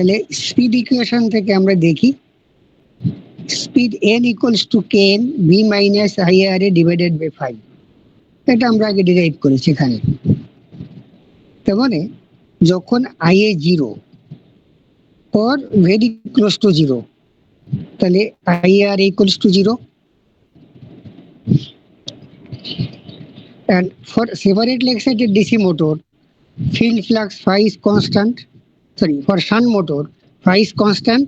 তাহলে speed equation থেকে আমরা দেখি speed n equals to kn v minus IARA divided by 5, এটা আমরা আগে ডিরাইভ করেছি এখানে। তার মানে যখন IA 0 or very close to 0, তাহলে IARA equals to 0, and for separately excited DC motor field flux phi is constant, sorry, for shunt motor phi is constant,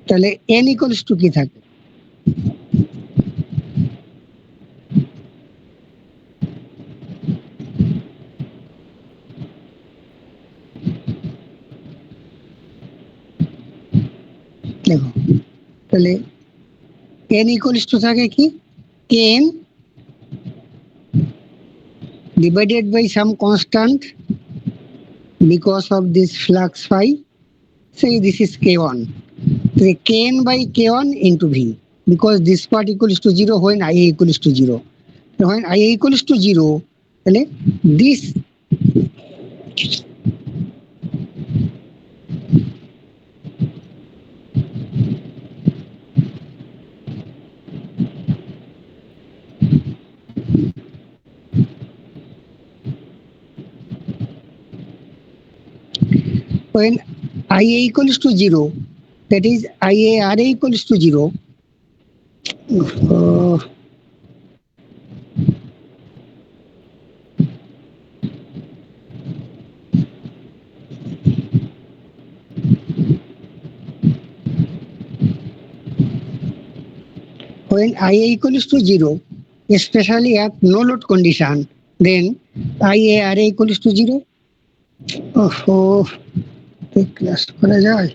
তাহলে n equals to কি থাকে? দেখো তাহলে n equals to থাকে কি kn divided by some constant because of this flux phi, say this is k1, so kn by k1 into v, because this part equals to 0 when IA equals to 0. So when IA equals to 0, তাহলে this when IA equals to 0, that is IARA equals to 0, when IA equals to 0, especially at no load condition, then IARA equals to 0. Oh, class করা যায়?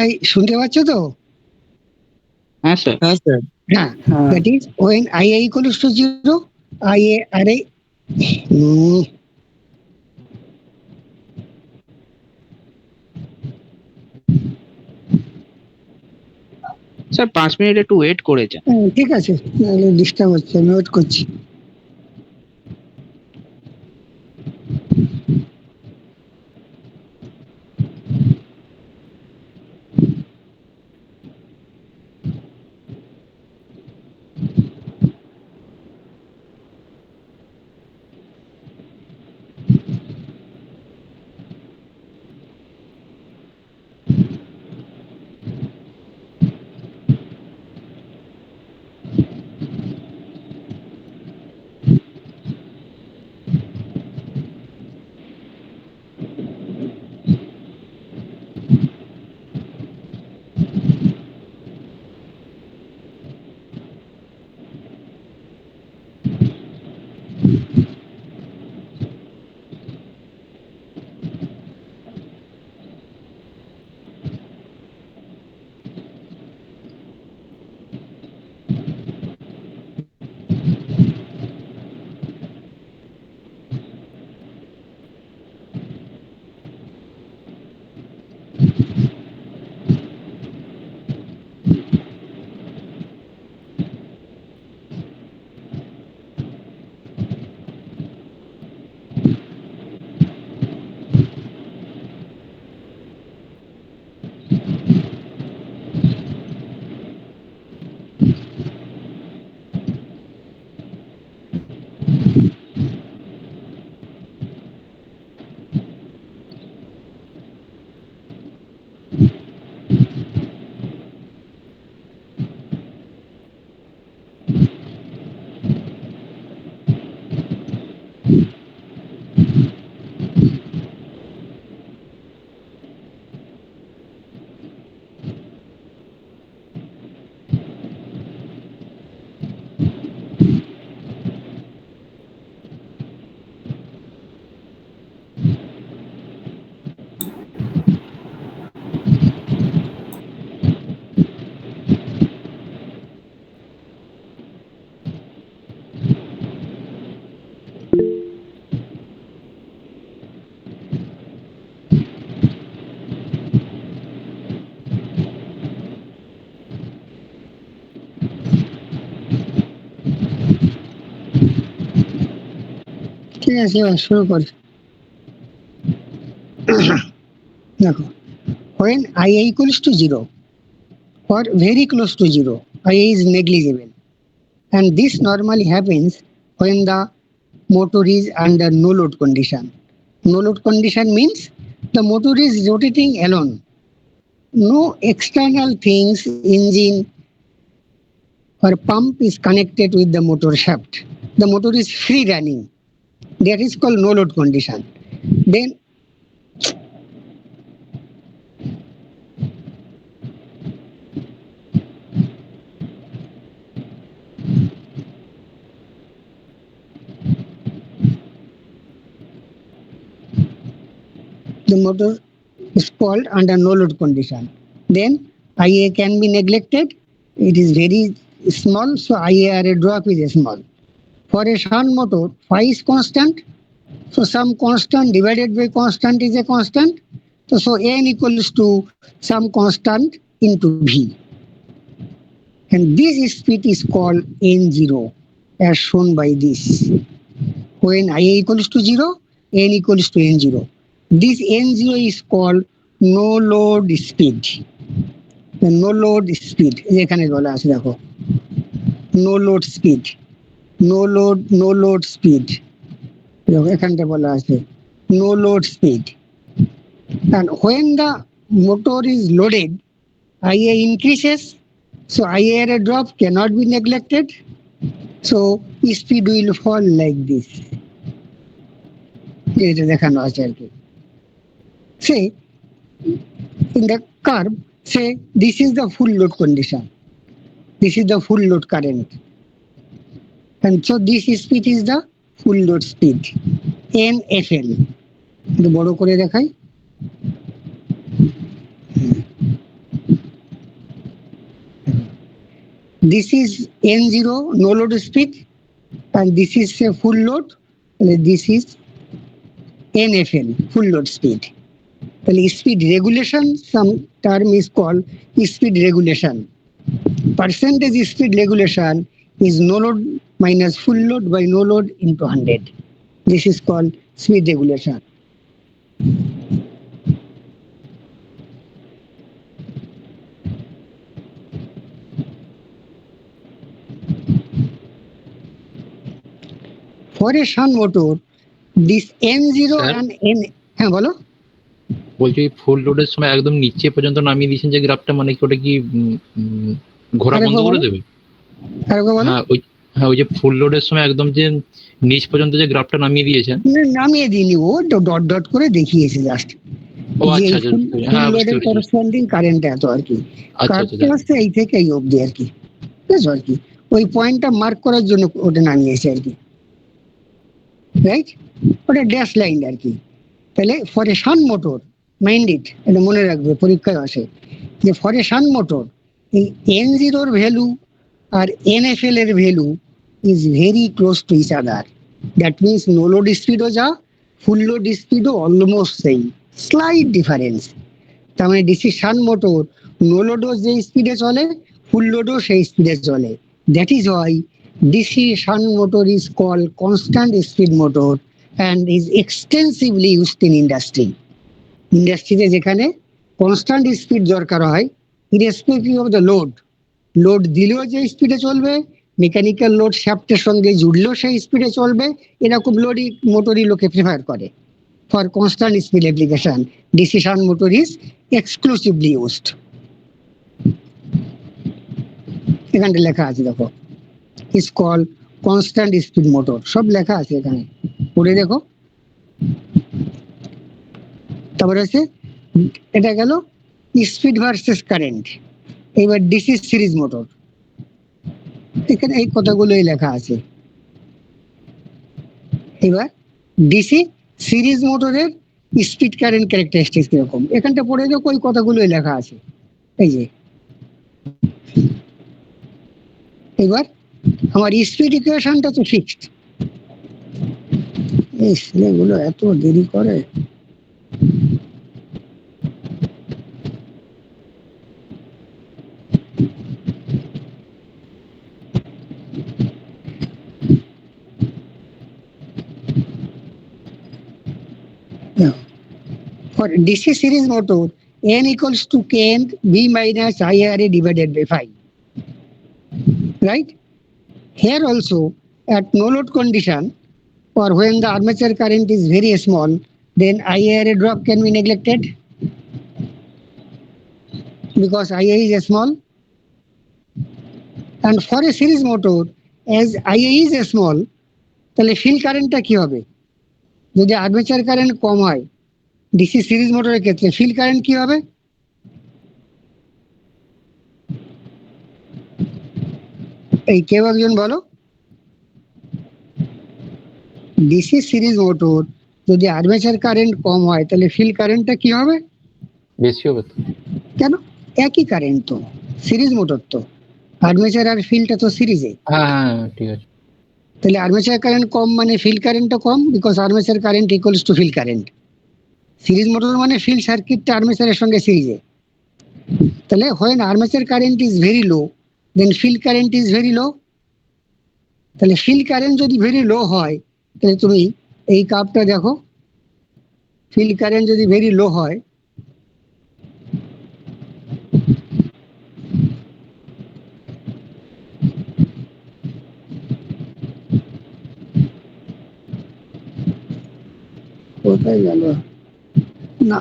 এই শুনতে পাচ্ছ তো? হ্যাঁ sir. হ্যাঁ, that is when IA equals to 0, IARA sir 5 minute একটু wait করে যান। ঠিক আছে, ডিস্টার্ব হচ্ছে, আমি ওয়েট করছি। ঠিক আছে, এবার শুরু করি। দেখো, when IA equals to 0 or very close to 0, IA is negligible, and this normally happens when the motor is under no load condition. No load condition means the motor is rotating alone. No external things, engine or pump is connected with the motor shaft. The motor is free running. That is called no load condition. Then the motor is called under no load condition. Then IA can be neglected. It is very small, so IARA drop is small. For a shunt motor, phi is constant, so some constant divided by constant is a constant. So N equals to some constant into V. And this speed is called N0, as shown by this. When IA equals to 0, N equals to N0. This N0 is called no load speed. The no load speed, এখানে বলা আছে দেখো, no load speed, no load speed, দেখো এখানটা বলা আছে no load speed. And when the motor is loaded, IA increases, so IAR drop cannot be neglected, so speed will fall like this. এটা দেখানো আছে আর কি। Say in the curve, say this is the full load condition, this is the full load current, and so this speed is the full load speed, NFL. একটু বড় করে দেখাই, this is N0 no load speed, and this is a full load, this is NFL full load speed. তাহলে speed regulation, some term is called speed regulation. Percentage speed regulation is no load minus full load by no load into 100. This is called speed regulation. For a shunt motor, this N0 Sir? and N, হ্যাঁ বলো। বলছি ফুল লোডের সময় একদম নিচে পর্যন্ত নামিয়ে দিয়েছেন যে গ্রাফটা, মানে কি ওটা কি ঘোরা বন্ধ করে দেবে? হ্যাঁ ওই যে ফুল লোডের সময় একদম যে নিচ পর্যন্ত যে গ্রাফটা নামিয়ে দিয়েছেন। নামিয়ে দিইনি, ও ডট ডট করে দেখিয়েছে জাস্ট। ও আচ্ছা আচ্ছা, হ্যাঁ বুঝতে পেরেছি। করসপন্ডিং কারেন্ট এত আর কি, কারেন্টটা হচ্ছে এই থেকে এই অবধি আর কি, বুঝছো আর কি, ওই পয়েন্টটা মার্ক করার জন্য ওটা নামিয়েছে আর কি, রাইট, ওটা ড্যাশ লাইন আর কি। তাহলে for a shunt motor, mind it, এটা মনে রাখবে পরীক্ষায় আসে, যে ফর এ শান্ট মোটর এই N0 ভ্যালু আর NFL এর value is very close to each other. That means no load স্পিডও যা, ফুল লোড স্পিডও অলমোস্ট সেম, স্লাইট ডিফারেন্স। তার মানে ডিসি শান্ট মোটর নো লোডও যে স্পিডে চলে, ফুল লোডও সেই স্পিডে চলে। That is why DC shunt motor is called constant speed motor and is extensively used in industry. ইন্ডাস্ট্রিতে যেখানে কনস্ট্যান্ট স্পিড দরকার হয়, irrespective of the load, load দিলেও যে স্পিডে চলবে, মেকানিক্যাল লোড শ্যাফটের সঙ্গে জুড়লেও সেই স্পিডে চলবে, এরকম লোডই মোটরই লোকে প্রেফার করে। For constant speed application DC shunt motor is exclusively used. এখানটা লেখা আছে দেখো, is call constant speed motor, সব লেখা আছে এখানে, পড়ে দেখো। তারপরে আছে, এটা গেল স্পিড ভার্সেস কারেন্ট। এবার ডিসি সিরিজ মোটর, এখানে এই কথাগুলোই লেখা আছে। এবার ডিসি সিরিজ মোটরের স্পিড কারেন্ট ক্যারেক্টারিস্টিক্স কিরকম, এখানটা পড়ে দেখো, ওই কথাগুলোই লেখা আছে, এই যে। এবার আমার স্পিড ইকুয়েশনটা তো ফিক্সড, এই ছেলেগুলো এত দেরি করে। Now, for DC series motor, N equals to Kn V minus IRA divided by 5. Right? Here also, at no load condition, or when the armature current is very small, then IARA drop can be neglected because IA is small. And for a series motor, as IA is small, তাহলে field কারেন্টটা কি হবে? যদি armature current কম হয় DC series মোটরের ক্ষেত্রে field current কি হবে? এই কেউ একজন বলো। ডিসি সিরিজ মোটর যদি আর্মেচার কারেন্ট কম হয় তাহলে ফিল্ড কারেন্টটা কি হবে? বেশি হবে তো। কেন? একই কারেন্ট তো, সিরিজ মোটর তো, আর্মেচার আর ফিল্ডটা তো সিরিজে। হ্যাঁ ঠিক আছে। তাহলে আর্মেচার কারেন্ট কম মানে ফিল্ড কারেন্টটা কম, because armature current equals to field current. Series motor মানে ফিল্ড সার্কিটটা আর্মেচারের সঙ্গে সিরিজে। তাহলে when armature current is very low, then field current is very low. তাহলে ফিল্ড কারেন্ট যদি ভেরি লো হয় তাহলে তুমি এই কাপটা দেখো, ফিল্ড কারেন্ট যদি ভেরি লো হয় কোথায় গেল না,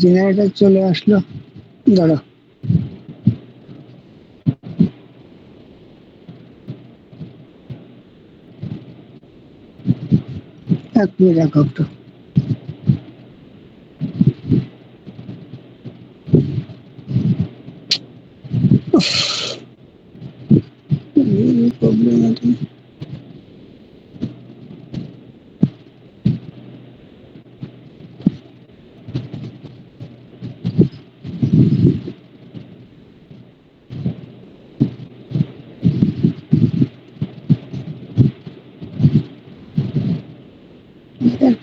জেনারেটর চলে আসলো, দাঁড়া এক মিনিট, এক কাপটা প্রবলেম আছে।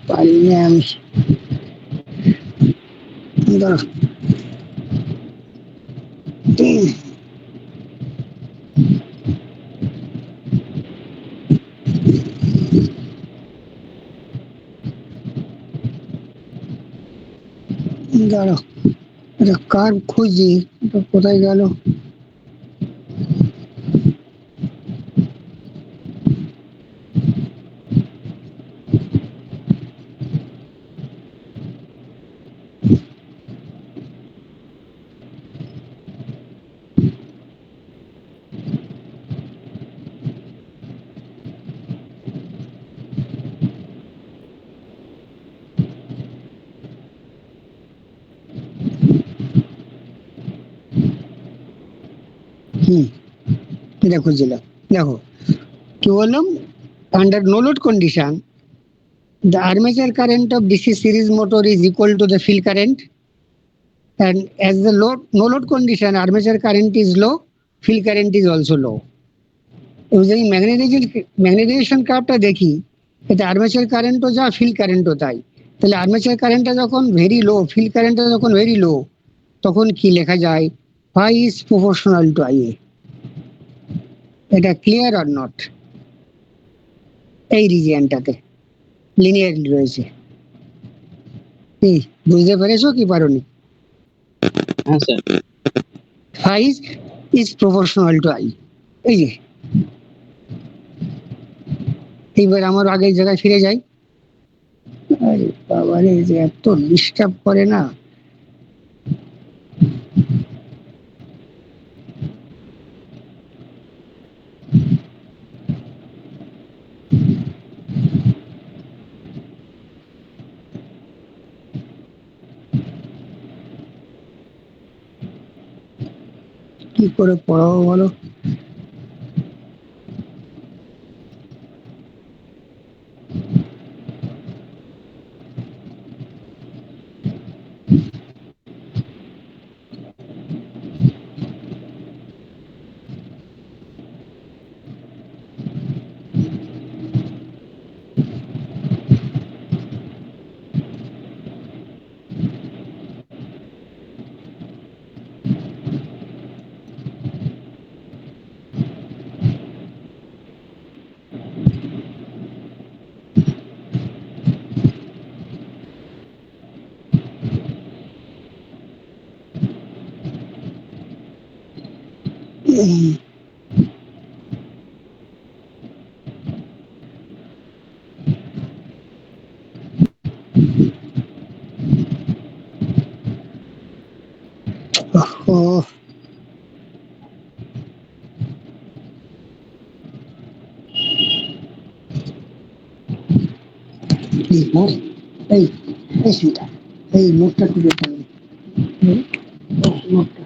পারিনি আমি, দাঁড়া দাঁড়া, এটা কার খুঁজি, এটা কোথায় গেল? এটা খুঁজছিলাম, দেখো কি বললাম, under no load condition the armature current of DC series motor is equal to the field current, and as the no load condition armature current is low, field current is also low. এবং যদি magnetization কার্ভটা দেখি, এতে armature কারেন্টও যা field কারেন্টও তাই। তাহলে armature কারেন্টটা যখন very low, field কারেন্টটা যখন ভেরি লো, তখন কি লেখা যায়? phi is proportional to IA. এটা ক্লিয়ার অর নট? এই রিজিয়নটাতে লিনিয়ারলি রয়েছে, কি বুঝতে পেরেছো কি পারোনি? হ্যাঁ sir. phi is proportional to I. এই যে এইবার আমার আগের জায়গায় ফিরে যাই। আরে বাবারে, যে এত ডিস্টার্ব করে না। কি করে পড়াবো বলো? ও এই এই সুইটা এই নোটটা খুলে নোটটা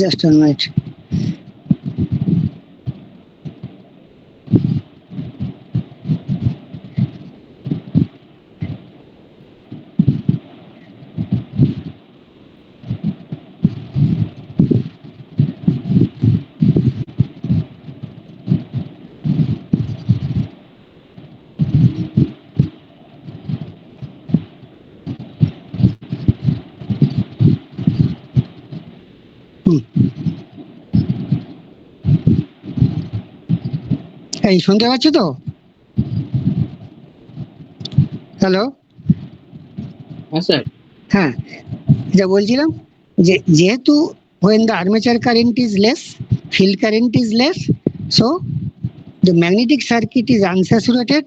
জাস্ট অন মিনিট। এই শুনতে পাচ্ছ তো? হ্যালো, হ্যাঁ স্যার। হ্যাঁ, যা বলছিলাম যে যেহেতু when the armature current is less, field current is less, so the magnetic circuit is unsaturated,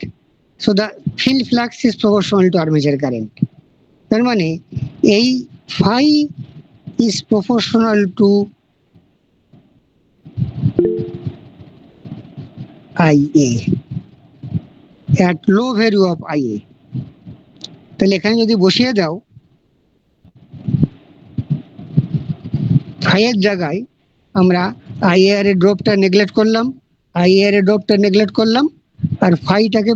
so the field flux is proportional to armature current. তার মানে এই phi is proportional to IA at low value of IA. তাহলে এখানে যদি বসিয়ে দাও phi এর জায়গায় আমরা আইএআর এর ড্রপটা নেগলেক্ট করলাম, আইএআর এর ড্রপটা নেগলেক্ট করলাম, আর ফাইটাকে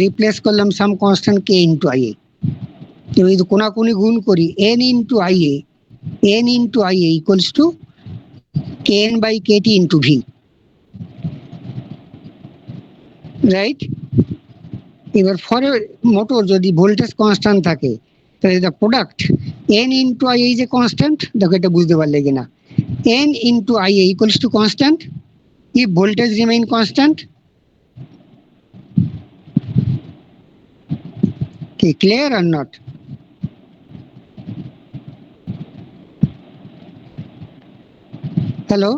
রিপ্লেস করলাম some constant K into IA. যদি কোনাকুনি গুণ করি N into IA, N into IA equals to K N by K T into V, right? এবার ফর মোটর যদি ভোল্টেজ কনস্ট্যান্ট থাকে তাহলে the product N into I এই যে কনস্ট্যান্ট, দেখো এটা বুঝতে পারলে কিনা, N into I A equals to constant if voltage remain constant. Okay, clear or not? Hello,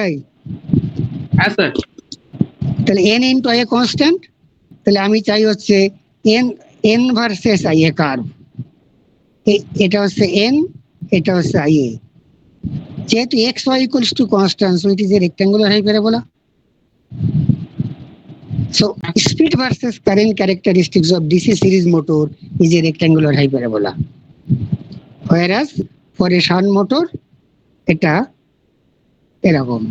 এই হ্যাঁ স্যার। তাহলে n into I A constant, তাহলে আমি চাই হচ্ছে n n versus I A curve, এটা হচ্ছে n, এটা হচ্ছে আই এ। যেহেতু X Y equals to constant, so it is a rectangular hyperbola. So speed versus current characteristics of DC series motor is a rectangular hyperbola, whereas for a shunt motor এটা এরকম।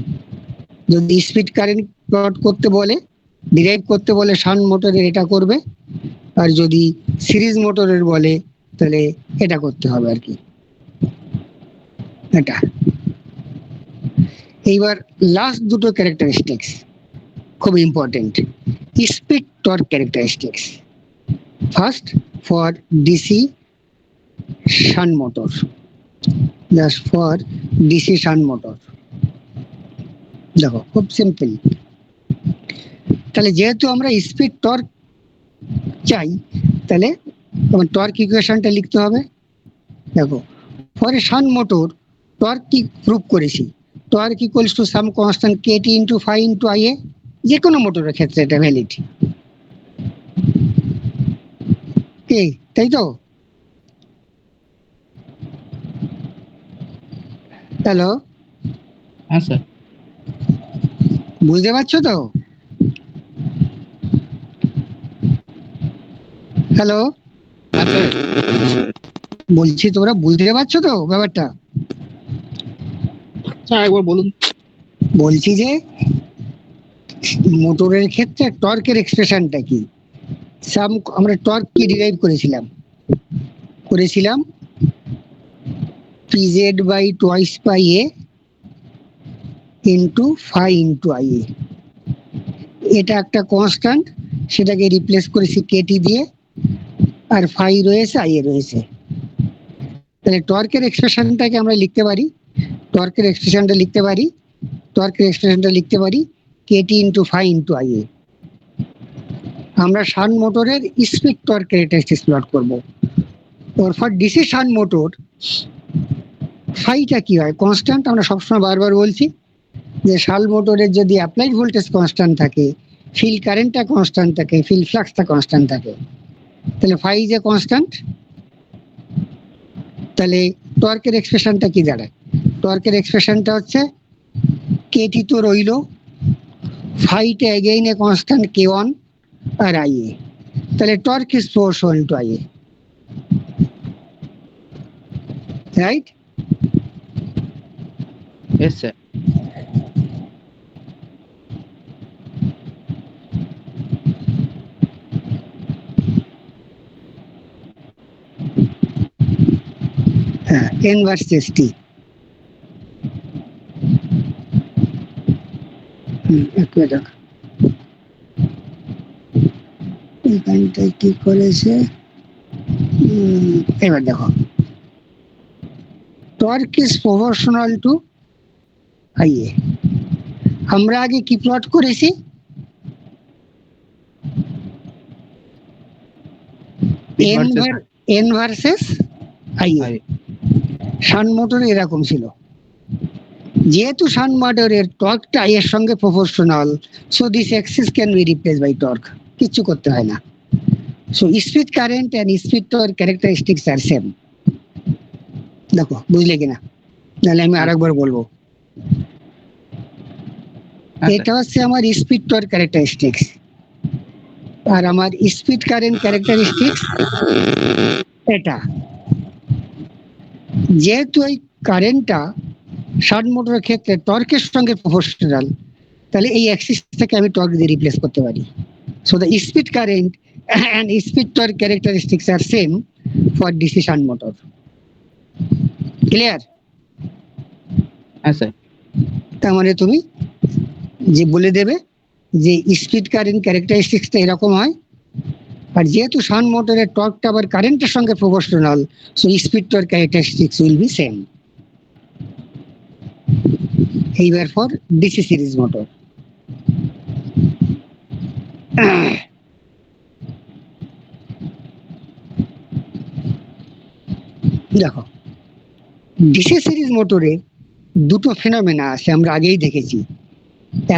যদি speed current plot করতে বলে, derive করতে বলে shunt মোটরের এটা করবে, আর যদি সিরিজ মোটরের বলে তাহলে এটা করতে হবে আর কি, এটা। এইবার লাস্ট দুটো ক্যারেক্টারিস্টিক্স খুব important, speed torque characteristics. First for DC shunt motor, just for DC shunt motor, দেখো খুব সিম্পল। তাহলে যেহেতু আমরা স্পিড টর্ক চাই, তাহলে টর্ক ইকুয়েশনটা লিখতে হবে। দেখো for a shunt motor torque কি প্রুভ করেছি, torque equals to some constant KT into phi into IA, যে কোনো মোটরের ক্ষেত্রে এটা ভ্যালিড, তাই তো? হ্যালো, হ্যাঁ স্যার। বুঝতে পারছো তো? হ্যালো, বলছি তোমরা বুঝতে পারছো তো ব্যাপারটা? একবার বলুন। বলছি যে মোটরের ক্ষেত্রে টর্কের এক্সপ্রেশনটা কি, সাম আমরা টর্ক কি ডিরাইভ করেছিলাম PZ by twice pi A into phi into I A, এটা একটা কনস্ট্যান্ট, সেটাকে রিপ্লেস করেছি কেটি দিয়ে, আর ফাই রয়েছে, আই এ রয়েছে। তাহলে টর্কের এক্সপ্রেশনটাকে আমরা লিখতে পারি, টর্কের এক্সপ্রেশনটা লিখতে পারি, টর্কের এক্সপ্রেশনটা লিখতে পারি KT into phi into I A. আমরা শান্ট মোটরের স্পিড টর্ক ক্যারেক্টারিস্টিক্স প্লট করব। और फॉर ডিসি শান্ট মোটর ফাইটা কি হয়, কনস্ট্যান্ট। আমরা সবসময় বারবার বলছি যে শান্ট মোটরের যদি অ্যাপ্লাইড ভোল্টেজ কনস্ট্যান্ট থাকে, ফিল্ড কারেন্টটা কনস্ট্যান্ট থাকে, ফিল্ড ফ্লাক্সটা কনস্ট্যান্ট থাকে, তাহলে ফাই ইজ এ কনস্ট্যান্ট। তাহলে টর্কের এক্সপ্রেশনটা কি দাঁড়ায়, টর্কের এক্সপ্রেশনটা হচ্ছে কেটি তো রইল, ফাইটা again a constant K one আর আই এ। তাহলে torque is proportional to I A, right? Yes, sir. হ্যাঁ, এন ভার্সেস টি। একটু দেখো এইখানটায় কি করেছে, এবার দেখো torque is proportional to I A. আমরা আগে কি প্লট করেছি, N versus I A. Shunt motor এরকম ছিল, যেহেতু শান্ট মোটরের টর্কটা আই এর সঙ্গে প্রপোর্শনাল, so this axis can be replace by torque, কিচ্ছু করতে হয় না। So speed current and speed torque characteristics are same. দেখো বুঝলে কিনা, নাহলে আমি আরেকবার বলবো। এটা হচ্ছে আমার স্পিড টর্ক ক্যারেক্টারিস্টিক্স, আর আমার স্পিড কারেন্ট ক্যারেক্টারিস্টিক্স এটা। যেহেতু এই কারেন্টটা শান্ট মোটরের ক্ষেত্রে টর্কের সঙ্গে প্রপোর্শনাল, তাহলে এই অ্যাক্সিসটাকে আমি টর্ক দিয়ে রিপ্লেস করতে পারি। So the speed current and speed torque characteristics are same for DC shunt motor. Clear? হ্যাঁ স্যার। তার মানে তুমি যে বলে দেবে যে স্পিড কারেন্ট ক্যারেক্টারিস্টিক্সটা এরকম হয়, আর যেহেতু শান্ট মোটরের টর্কটা আবার কারেন্টের সঙ্গে প্রপোর্শনাল, so speed torque characteristics will be same. এইবার ফর ডিসি সিরিজ মোটর, দেখো ডিসি সিরিজ মোটরে দুটো ফেনোমেনা আছে, আমরা আগেই দেখেছি।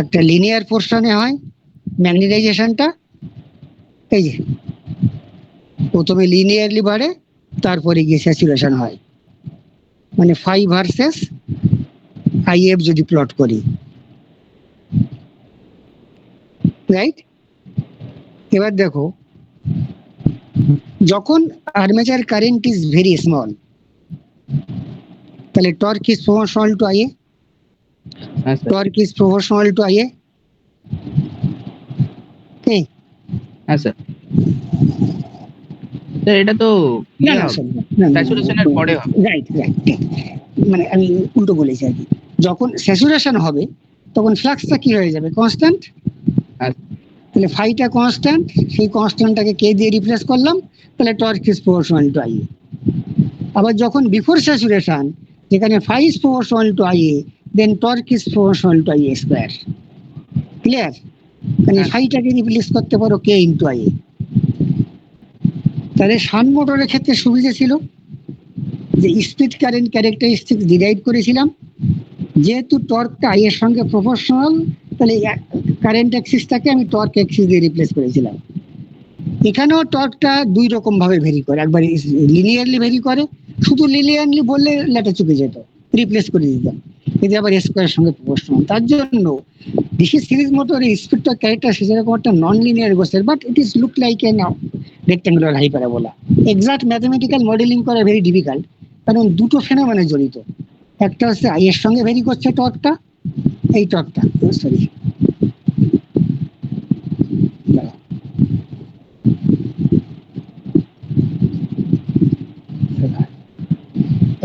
একটা লিনিয়ার পোর্শনে হয় ম্যাগনেটাইজেশনটা, এই যে প্রথমে লিনিয়ারলি বাড়ে, তারপরে গিয়ে স্যাচুরেশন হয়, মানে ফাই ভার্সেস আইএফ যদি প্লট করি, রাইট? এবার দেখো যখন armature current is very small, তাহলে torque is proportional to IA, torque is proportional to IA. হ্যাঁ স্যার। স্যার এটা তো স্যাচুরেশনের পরে হবে। রাইট রাইট, মানে আমি উল্টো বলেছি আর কি। যখন স্যাচুরেশন হবে তখন ফ্লাক্সটা কি হয়ে যাবে, কনস্ট্যান্ট। তাহলে ফাইটা কনস্ট্যান্ট, সেই কনস্ট্যান্টটাকে কে দিয়ে রিপ্লেস করলাম, তাহলে torque is proportional to IA. আবার যখন বিফোর স্যাচুরেশন, যেখানে phi is proportional to IA, then torque is proportional to IA square. Clear? মানে ফাইটাকে রিপ্লেস করতে পারো কে ইন্টু আইএ। তাহলে শান্ট মোটরের ক্ষেত্রে সুবিধা ছিল যে স্পিড কারেন্ট ক্যারেক্টারিস্টিক্স ডিরাইভ করেছিলাম, যেহেতু টর্কটা আই এর সঙ্গে প্রপোর্শনাল, তাহলে কারেন্ট অ্যাক্সিসটাকে আমি টর্ক অ্যাক্সিস দিয়ে রিপ্লেস করেছিলাম। এখানেও টর্কটা দুই রকম ভাবে ভেরি করে, একবার লিনিয়ারলি ভেরি করে, শুধু লিনিয়ারলি বললে লেটা চুকে যেত, রিপ্লেস করে দিতাম, কিন্তু আবার স্কোয়ারের সঙ্গে প্রপোর্শনাল। তার জন্য DC series motor speed torque character সেরকম একটা নন লিনিয়ার গোসের, but it is look like a rectangular hyperbola. Exact mathematical modelling করা ভেরি ডিফিকাল্ট, কারণ দুটো ফেনোমেনা জড়িত। একটা হচ্ছে আই এর সঙ্গে ভেরি করছে টর্কটা, এই টর্কটা সরি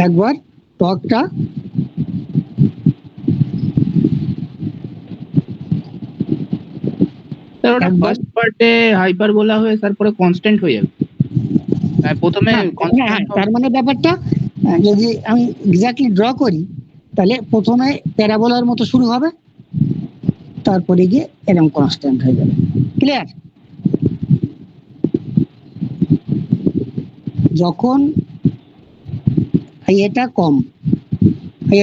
একবার টর্কটা স্যার ওটা একবার- ফার্স্ট পার্টে হাইপারবোলা হয়ে তারপরে কনস্ট্যান্ট হয়ে যাবে, প্রথমে হ্যাঁ, কনস্ট্যান্ট তার মানে ব্যাপারটা যদি আমি এক্স্যাক্টলি ড্র করি, তাহলে প্রথমে প্যারাবোলার মতো শুরু হবে, তারপরে গিয়ে এরকম কনস্ট্যান্ট হয়ে যাবে। ক্লিয়ার? যখন এটা কম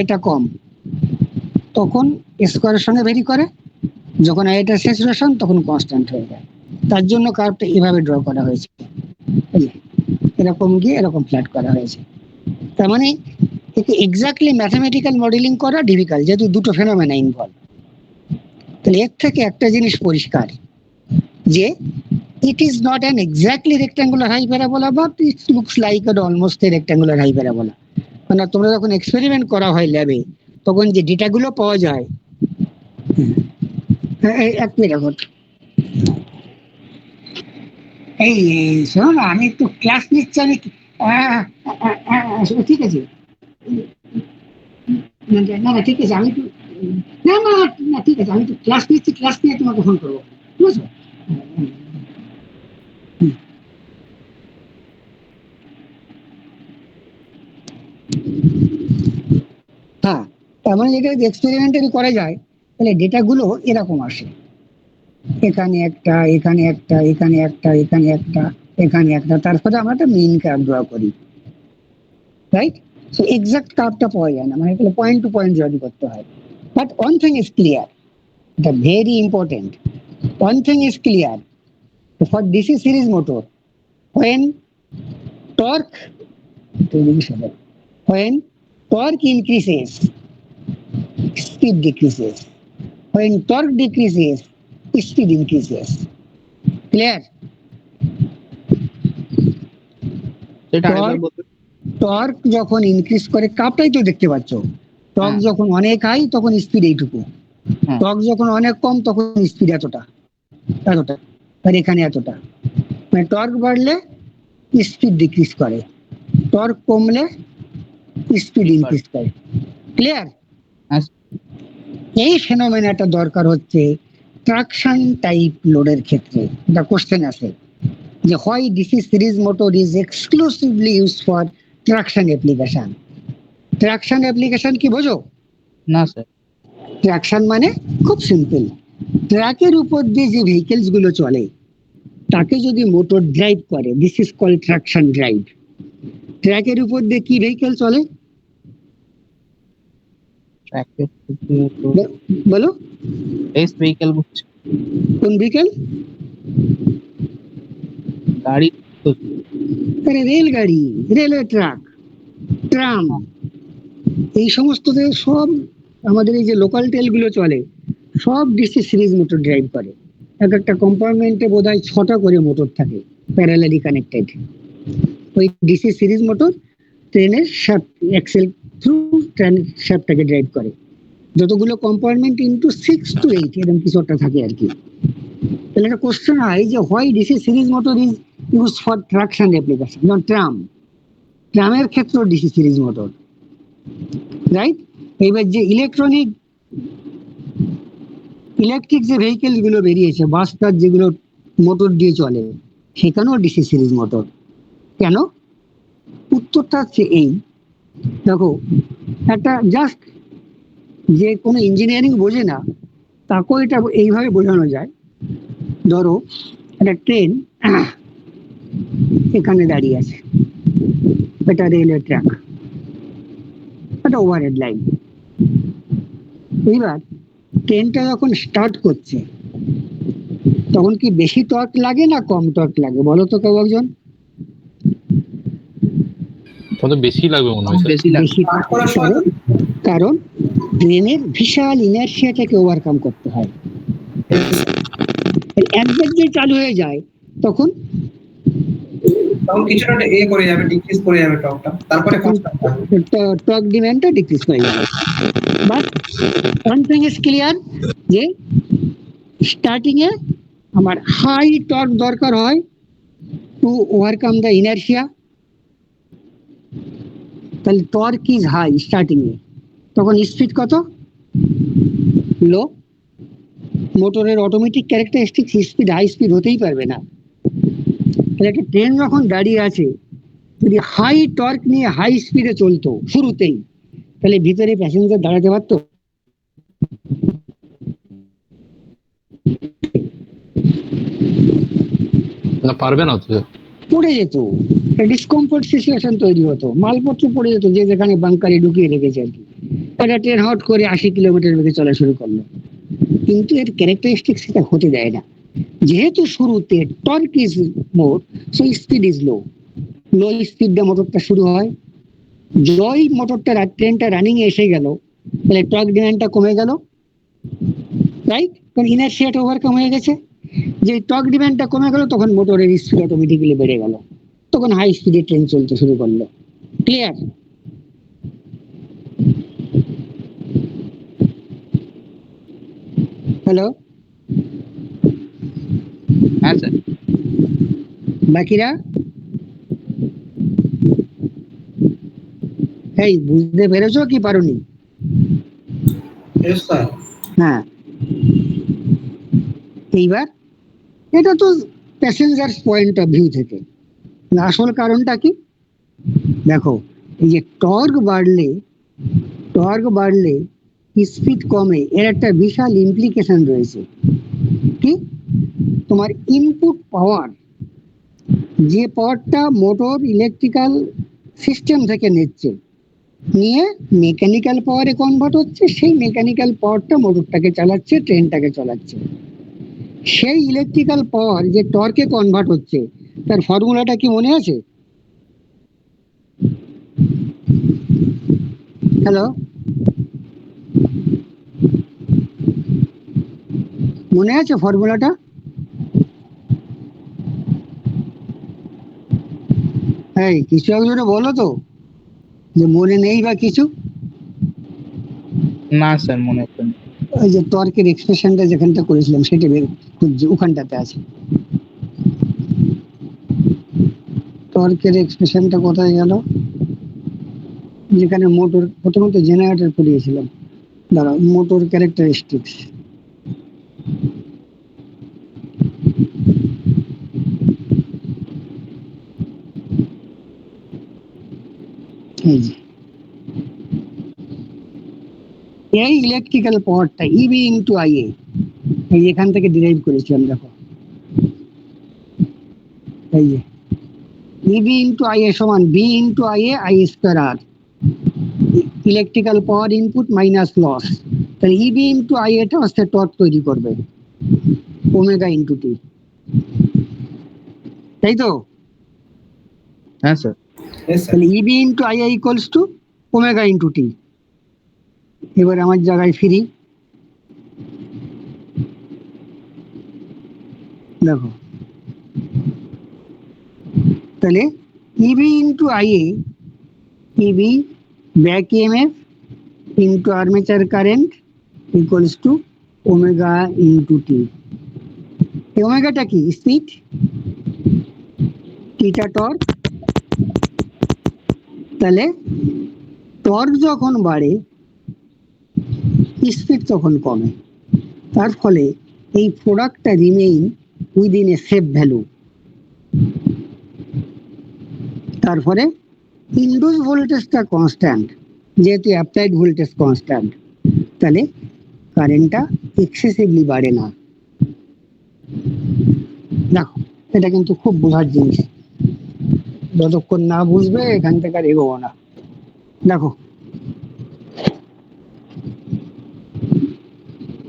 এটা কম, তখন স্কোয়ারের সঙ্গে ভেরি করে, যখন এটা স্যাচুরেশন তখন কনস্ট্যান্ট হয়ে যায়। তার জন্য কার্ভটা এভাবে ড্র করা হয়েছে, এই যে, এরকম গিয়ে এরকম ফ্ল্যাট করা হয়েছে। তার মানে একে এক্স্যাক্টলি ম্যাথমেটিক্যাল মডেলিং করা ডিফিকাল্ট, যেহেতু দুটো ফেনোমেনা ইনভলভ। তাহলে এর থেকে একটা জিনিস পরিষ্কার, যে it is not an exactly rectangular hyperbola, but it looks like an almost a rectangular hyperbola. মানে তোমরা যখন এক্সপেরিমেন্ট করা হয় ল্যাবে, তখন যে ডেটাগুলো পাওয়া যায়, এক মিনিট এখন, এই শোনো না, আমি একটু ক্লাস নিচ্ছি, আমি ঠিক আছে, না না ঠিক আছে, আমি একটু, না না না ঠিক আছে, আমি একটু ক্লাস নিচ্ছি, ক্লাস নিয়ে তোমাকে ফোন করবো, বুঝছো? হ্যাঁ, তার মানে যেটা এক্সপেরিমেন্টালি করা যায়, তাহলে ডেটাগুলো এরকম আসে, এখানে একটা, এখানে একটা, এখানে একটা, এখানে একটা, এখানে একটা, তারপরে আমরা একটা মেইন কার্ভ ড্র করি, রাইট? সো এক্সাক্ট কার্ভটা পাওয়া যায় না, মানে এগুলো পয়েন্ট টু পয়েন্ট জয়েন করতে হয়। But one thing is clear, এটা very important, one thing is clear, for DC series motor, when torque when torque increases, speed decreases. When torque decreases, speed increases. Clear? সেটা আরেকবার বলতে। Torque যখন increase করে, কাপটাই তো দেখতে পাচ্ছ, টর্ক হ্যাঁ। যখন অনেক হাই তখন স্পিড এইটুকু, হ্যাঁ। টর্ক যখন অনেক কম তখন স্পিড এতটা এতটা, আর এখানে এতটা। মানে টর্ক বাড়লে স্পিড ডিক্রিজ করে, টর্ক কমলে স্পিড ইনক্রিজ করে। ক্লিয়ার? হ্যাঁ। এই ফেনোমেনাটা দরকার হচ্ছে ট্রাকশন টাইপ লোডের ক্ষেত্রে। এটা কোশ্চেন আছে যে হয় DC series motor is exclusively use for traction application. Traction application কি বোঝো? না স্যার। ট্রাকশন মানে খুব সিম্পল, ট্রাকের উপর দিয়ে যে ভেহিকেলস গুলো চলে তাকে যদি মোটর ড্রাইভ করে, this is called traction drive. ট্র্যাকের উপর দিয়ে কি ভেহিকেল চলে বলো? রেস ভেহিকেল বুঝছি। কোন ভেহিকেল? গাড়ি। আরে রেলগাড়ি, রেলওয়ে ট্রাক, ট্রাম, এই সমস্ত সব আমাদের এই যে লোকাল ট্রেন গুলো চলে সব ডিসি সিরিজ মোটর ড্রাইভ করে। এক একটা কম্পার্টমেন্টে বোধহয় 6টা করে মোটর থাকে প্যারালালি কানেক্টেড। ওই ডিসি সিরিজ মোটর ট্রেনের শ্যাফট এক্সেল থ্রু ট্রেন শ্যাফটটাকে ড্রাইভ করে। যতগুলো কম্পার্টমেন্ট ইনটু 6 to 8 এরকম কিছু একটা থাকে আর কি। তাহলে একটা কোশ্চেন হয় যে why DC series motor is use for traction application, যেমন ট্রাম, ট্রামের ক্ষেত্রে ডিসি সিরিজ মোটর, রাইট? এইবার যে ইলেকট্রিক যে ভেহিকেল গুলো বেরিয়েছে, বাস টাস যেগুলো মোটর দিয়ে চলে, সেখানেও ডিসি সিরিজ মোটর। কেন? উত্তরটা হচ্ছে এই, দেখো একটা জাস্ট যে কোনো ইঞ্জিনিয়ারিং বোঝে না তাকেও এটা এইভাবে বোঝানো যায়। ধরো একটা ট্রেন এখানে দাঁড়িয়ে আছে, এটা রেলওয়ে ট্র্যাক, একটা ওভারহেড লাইন। এইবার ট্রেনটা যখন স্টার্ট করছে তখন কি বেশি টর্ক লাগে না কম টর্ক লাগে বলো তো কেউ একজন? তখন বেশি লাগবে মনে হয়। বেশি লাগে। কারণ ট্রেনের বিশাল ইনার্শিয়াটাকে ওভারকাম করতে হয়। একবার যে চালু হয়ে যায় তখন কিছুটা করে যাবে, ডিক্রিজ করে যাবে টর্কটা, তারপরে টর্ক ডিমান্ডটা ডিক্রিজ করে যাবে। But one thing is clear, যে স্টার্টিং এ আমার হাই টর্ক দরকার হয় টু ওভারকাম দ্য ইনার্শিয়া। তাহলে টর্ক ইজ হাই স্টার্টিং এ, তখন স্পিড কত? লো। মোটরের automatic characteristic speed high speed হতেই পারবে না। তাহলে একটা ট্রেন যখন দাঁড়িয়ে আছে, যদি হাই টর্ক নিয়ে হাই স্পিডে চলতো শুরুতেই, তাহলে ভিতরে প্যাসেঞ্জার দাঁড়াতে পারতো? না, পারবে না তো। পড়ে যেত, ডিসকমফোর্ট সিচুয়েশন তৈরি হতো, মালপত্র পড়ে যেত, যে যেখানে বাংকারে ঢুকিয়ে রেখেছে আর কি। একটা ট্রেন হট করে 80 কিলোমিটার বেগে চলা শুরু করলো, কিন্তু এর ক্যারেক্টারিস্টিক সেটা হতে দেয় না। যেহেতু শুরুতে torque is more, so speed is low, low স্পিডে মোটরটা শুরু হয়। জয় মোটরটা ট্রেনটা রানিং এ এসে গেল, তাহলে টর্ক ডিমান্ডটা কমে গেল, রাইট? কারণ ইনার্শিয়াটা ওভারকাম হয়ে গেছে। যে টর্ক ডিমান্ডটা কমে গেল, তখন মোটরের স্পিড অটোমেটিক্যালি বেড়ে গেল, তখন হাই স্পিডে ট্রেন চলতে শুরু করলো। ক্লিয়ার? হ্যালো, হ্যাঁ স্যার। বাকিরা এই বুঝতে পেরেছো কি পারোনি? Yes, sir. হ্যাঁ, এইবার এটা তো প্যাসেঞ্জার পয়েন্ট অফ ভিউ থেকে। আসল কারণটা কি? দেখো, এই যে টর্ক বাড়লে স্পিড কমে, এর একটা বিশাল ইমপ্লিকেশন রয়েছে। কি? তোমার ইনপুট পাওয়ার, যে পাওয়ারটা মোটর ইলেকট্রিক্যাল সিস্টেম থেকে নিয়ে মেকানিক্যাল পাওয়ারে কনভার্ট হচ্ছে, সেই মেকানিক্যাল পাওয়ারটা মোটরটাকে চালাচ্ছে, ট্রেনটাকে চালাচ্ছে। সেই ইলেকট্রিক্যাল পাওয়ার যে টর্কে কনভার্ট হচ্ছে, তার ফর্মুলাটা কি মনে আছে? হ্যালো, মনে আছে ফর্মুলাটা? এই কিছু একজনে বলো তো, যে মনে নেই বা কিছু। না স্যার, মনে হচ্ছে না। ওই যে টর্কের এক্সপ্রেশনটা যেখানটা করেছিলাম, সেটা ওখানটাতে আছে। টর্কের এক্সপ্রেশনটা কোথায় গেল? যেখানে মোটর, প্রথমত জেনারেটর পড়িয়েছিলাম, দাঁড়াও, মোটর ক্যারেক্টারিস্টিক্স। এই যে এই ইলেকট্রিক্যাল পাওয়ারটা ইবি ইন্টু আইএ, এই এখান থেকে ডিরাইভ করেছিলাম। দেখো, এই যে ইবি ইন্টু আইএ সমান V into IA I square R, electrical power input minus loss. তাহলে ইবি ইন্টু আই এটা হচ্ছে টর্ক তৈরি করবে, ওমেগা ইন্টু টি, তাই তো? হ্যাঁ স্যার। Yes, sir. তাহলে EB into I equals to omega into T. এবার আমার জায়গায় ফিরি, দেখো, তাহলে EB into IA, EB back EMF into armature current equals to omega into T. এই ওমেগাটা কি? স্পিড, টিটা টর্ক। তাহলে টর্ক যখন বাড়ে, স্পিড তখন কমে, তার ফলে এই প্রোডাক্টটা remain within a safe value. তারপরে ইনডিউস ভোল্টেজটা কনস্ট্যান্ট, যেহেতু অ্যাপ্লাইড ভোল্টেজ কনস্ট্যান্ট, তাহলে কারেন্টটা এক্সেসিভলি বাড়ে না। দেখো, এটা কিন্তু খুব বোঝার জিনিস, যতক্ষণ না বুঝবে এখান থেকে আর এগোবো না। দেখো,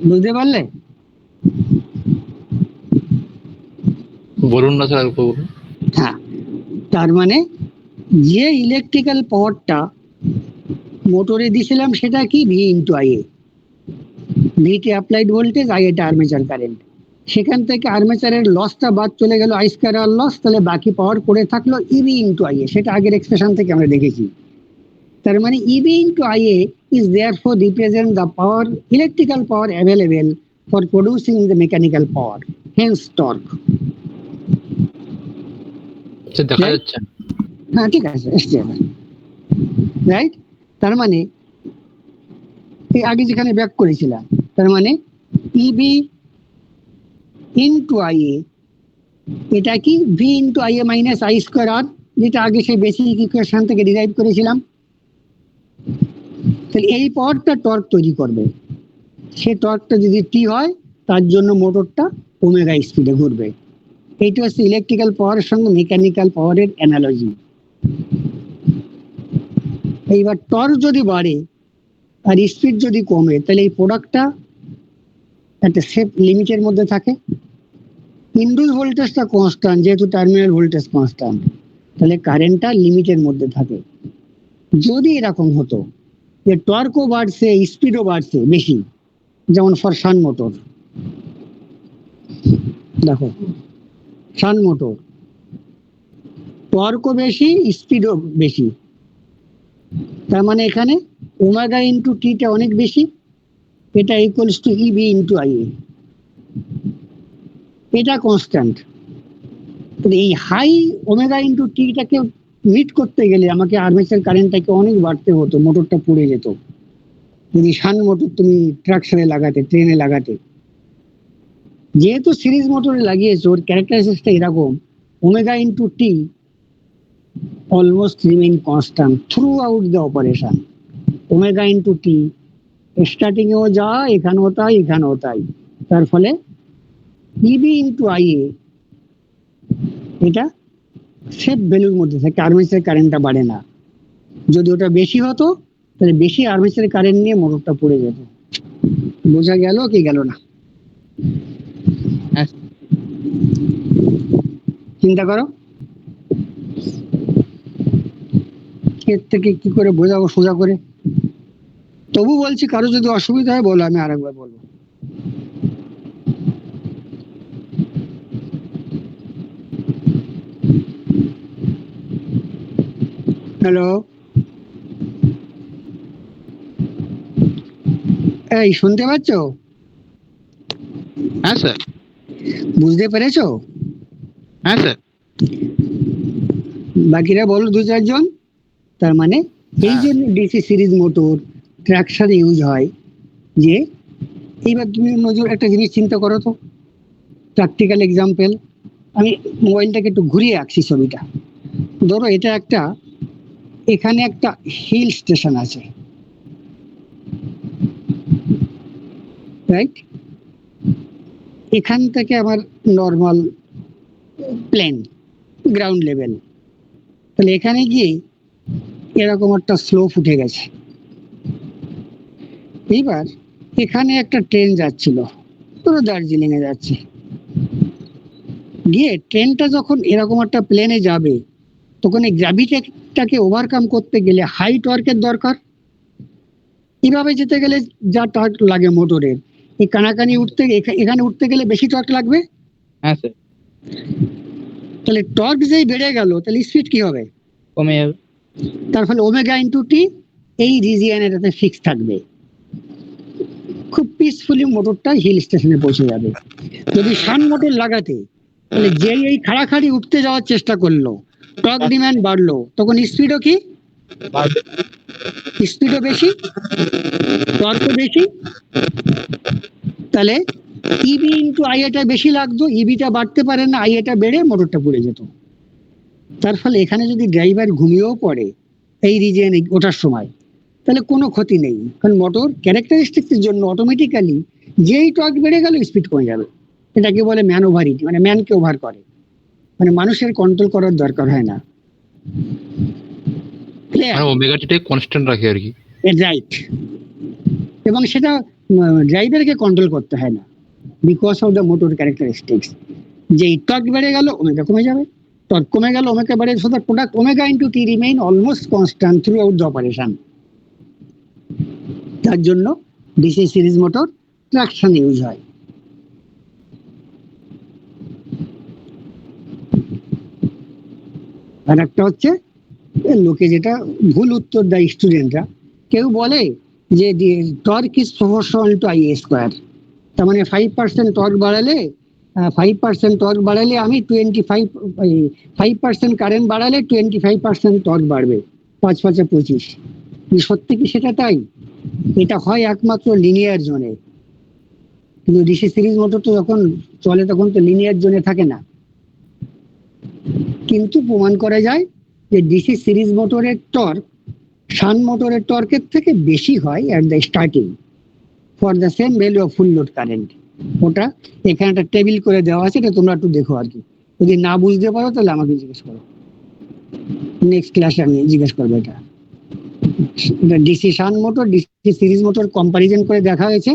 বুঝতে পারলে? বলুন না স্যার, আর বলুন। হ্যাঁ, তার মানে যে ইলেকট্রিক্যাল পাওয়ারটা মোটরে দিছিলাম, সেটা কি? ভি ইন্টু আইএ, ভিটি অ্যাপ্লাইড ভোল্টেজ, আইএটা আর্মেচার কারেন্ট। সেখান থেকে আর্মেচারের লসটা বাদ চলে গেল, আই স্কয়ার আর লস, তাহলে বাকি পাওয়ার পড়ে থাকলো ইবি ইন্টু আইএ, সেটা আগের এক্সপ্রেশন থেকে আমরা দেখেছি। তার মানে EB into IA is therefore represent the power, electrical power available for producing the mechanical power, hence torque. আচ্ছা, দেখা যাচ্ছে না। হ্যাঁ, ঠিক আছে, এসছে এবার, রাইট? তার মানে এই আগে যেখানে ব্যাক করেছিলাম, তার মানে ইবি ইন্টু আই এ, এটা কি V into I A minus I square R, যেটা আগে সেই বেসিক ইকুয়েশন থেকে ডিরাইভ করেছিলাম। তাহলে এই পাওয়ারটা টর্ক তৈরি করবে, সে টর্কটা যদি টি হয় তার জন্য মোটরটা ওমেগা স্পিডে ঘুরবে। এইটা হচ্ছে ইলেকট্রিক্যাল পাওয়ারের সঙ্গে মেকানিক্যাল পাওয়ারের অ্যানালজি। এইবার টর্ক যদি বাড়ে আর স্পিড যদি কমে, তাহলে এই প্রোডাক্টটা একটা সেফ লিমিটের মধ্যে থাকে। ইনডিউস ভোল্টেজটা কনস্ট্যান্ট, যেহেতু টার্মিনাল ভোল্টেজ কনস্ট্যান্ট, তাহলে কারেন্টটা লিমিটের মধ্যে থাকে। যদি এরকম হতো যে টর্কও বাড়ছে স্পিডও বাড়ছে বেশি, যেমন ফর শান্ট মোটর, দেখো শান্ট মোটর টর্কও বেশি স্পিডও বেশি, তার মানে এখানে ওমেগা ইন্টু টিটা অনেক বেশি, এটা equals to EB into I A, এটা কনস্ট্যান্ট। এই হাই ওমেগা ইন্টু টিটাকে মিট করতে গেলে আমাকে আর্মেচার কারেন্টটাকে অনেক বাড়তে হতো, মোটরটা পুড়ে যেত। যদি শান্ট মোটর তুমি ট্রাকশনে লাগাতে, ট্রেনে লাগাতে, যেহেতু সিরিজ মোটরে লাগিয়েছো, ওর ক্যারেক্টারিস্টিক্সটা এরকম, omega into T almost remain constant through out the operation. Omega into T starting এও যা, এখানেও তাই, এখানেও তাই। তার ফলে ইবি ইন্টু আই এ এটা সেফ ভ্যালুর মধ্যে থাকে, আর্মেচার কারেন্টটা বাড়ে না। যদি ওটা বেশি হতো তাহলে বেশি আর্মেচার কারেন্ট নিয়ে মোটরটা পড়ে যেত। বোঝা গেল কি গেল না? হ্যাঁ, চিন্তা করো এর থেকে কি করে বোঝাবো সোজা করে। তবু বলছি, কারো যদি অসুবিধা হয় বলো, আমি আরেকবার বলবো। হ্যালো, এই শুনতে পাচ্ছ? হ্যাঁ স্যার, বুঝতে পেরেছো? হ্যাঁ স্যার। বাকিরা বলো দু চারজন। তার মানে এই জন্য DC series motor traction use হয়। যে এইবার তুমি নজর একটা জিনিস চিন্তা করো তো, প্র্যাকটিক্যাল এক্সাম্পল, আমি মোবাইলটাকে একটু ঘুরিয়ে আঁকছি ছবিটা। ধরো এটা একটা, এখানে একটা হিল স্টেশন আছে, রাইট? এখান থেকে আমার নর্মাল প্লেন গ্রাউন্ড লেভেল, তাহলে এখানে গিয়ে এরকম একটা স্লোপ উঠে গেছে। এইবার এখানে একটা ট্রেন যাচ্ছিল, ধরো দার্জিলিং এ যাচ্ছে, গিয়ে ট্রেনটা যখন এরকম একটা প্লেনে যাবে, তখন এই গ্র্যাভিটিটাকে ওভারকাম করতে গেলে হাই টর্কের দরকার। এভাবে যেতে গেলে যা টর্ক লাগে মোটরের, এই কানাকানি উঠতে, এখানে উঠতে গেলে বেশি টর্ক লাগবে। হ্যাঁ স্যার, তাহলে টর্ক যেই বেড়ে গেল, তাহলে স্পিড কি হবে? কমে যাবে। তার ফলে ওমেগা ইন্টু টি এই রিজিয়নে এটাতে ফিক্স থাকবে, খুব পিসফুলি মোটরটা হিল স্টেশনে পৌঁছে যাবে। যদি শান্ট মোটর লাগাতে, তাহলে যেই এই খাড়াখাড়ি উঠতে যাওয়ার চেষ্টা করলো, টর্ক ডিমান্ড বাড়লো, তখন স্পিডও কি? স্পিডও বেশি, টর্কও বেশি। তাহলে ইবি ইন্টু আই এটা বেশি লাগতো, ইবিটা বাড়তে পারে না, আই এটা বেড়ে মোটরটা পুড়ে যেত। তার ফলে এখানে যদি ড্রাইভার ঘুমিয়েও পড়ে এই রিজিয়নে ওঠার সময়, তাহলে কোনো ক্ষতি নেই, কারণ মোটর ক্যারেক্টারিস্টিক্সের জন্য অটোমেটিক্যালি যেই টর্ক বেড়ে গেল স্পিড কমে যাবে। এটাকে বলে ম্যান ওভারিটি, মানে ম্যানকে ওভার করে, মানে মানুষের কন্ট্রোল করার দরকার হয় না। মানে ওমেগা টিটাকে কনস্ট্যান্ট রাখে আর কি। রাইট, এবং সেটা ড্রাইভারকে কন্ট্রোল করতে হয় না, because of the motor characteristics. যেই টর্ক বেড়ে গেল ওমেগা কমে যাবে, টর্ক কমে গেল ওমেগা বেড়ে, so the product omega into T remain almost constant through out the operation. তার জন্য DC series motor traction use হয়। আর একটা হচ্ছে লোকে যেটা ভুল উত্তর দেয় স্টুডেন্টরা, কেউ বলে যে torque is proportional to I square, তার মানে 5% টর্ক বাড়ালে 5% টর্ক বাড়ালে আমি 5% কারেন্ট বাড়ালে 25% টর্ক বাড়বে, 5 5 25। সত্যি কি সেটা তাই? এটা হয় একমাত্র লিনিয়ার জোনে, কিন্তু ডিসি সিরিজ মোটর তো যখন চলে তখন তো লিনিয়ার জোনে থাকে না, কিন্তু প্রমাণ করা যায় যে ডিসি সিরিজ মোটরের টর্ক শান্ট মোটরের টর্কের থেকে বেশি হয় at the starting for the same value of full load current. ওটা এখানে একটা টেবিল করে দেওয়া আছে, এটা তোমরা একটু দেখো আর কি। যদি না বুঝতে পারো তাহলে আমাকে জিজ্ঞেস করো, নেক্সট ক্লাসে আমি জিজ্ঞেস করবো। এটা DC shunt motor DC series motor comparison করে দেখা হয়েছে